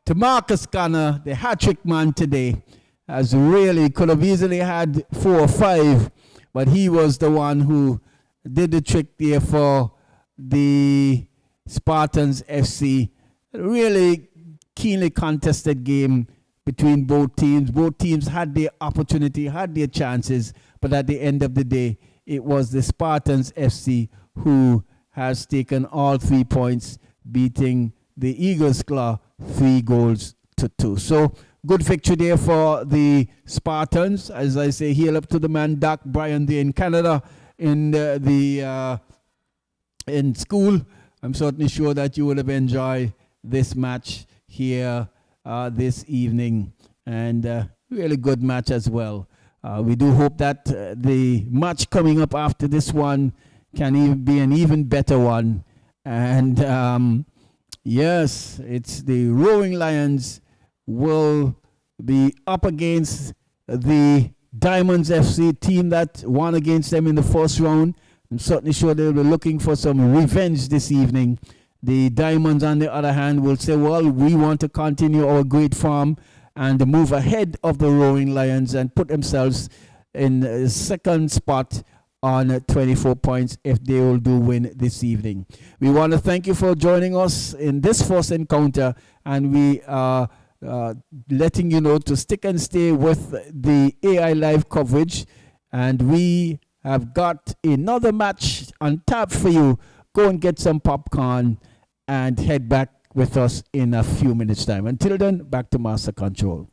Tamarcus Connor, the hat-trick man today, as really could have easily had 4 or 5, but he was the one who did the trick there for the Spartans FC. Really keenly contested game between both teams. Both teams had their opportunity, had their chances, but at the end of the day, it was the Spartans FC who has taken all 3 points, beating the Eagles Claw 3-2. So good victory there for the Spartans. As I say, hail up to the man Doc Bryan there in Canada in in school. I'm certainly sure that you will have enjoyed this match here this evening, and really good match as well. We do hope that the match coming up after this one can even be an even better one. And yes, it's the Roaring Lions will be up against the Diamonds FC team that won against them in the first round. I'm certainly sure they'll be looking for some revenge this evening. The Diamonds, on the other hand, will say, well, we want to continue our great form and move ahead of the Roaring Lions and put themselves in the 2nd spot on 24 points if they will do win this evening. We want to thank you for joining us in this first encounter, and we are letting you know to stick and stay with the AI Live coverage, and we have got another match on tap for you. Go and get some popcorn and head back with us in a few minutes time. Until then, back to Master Control.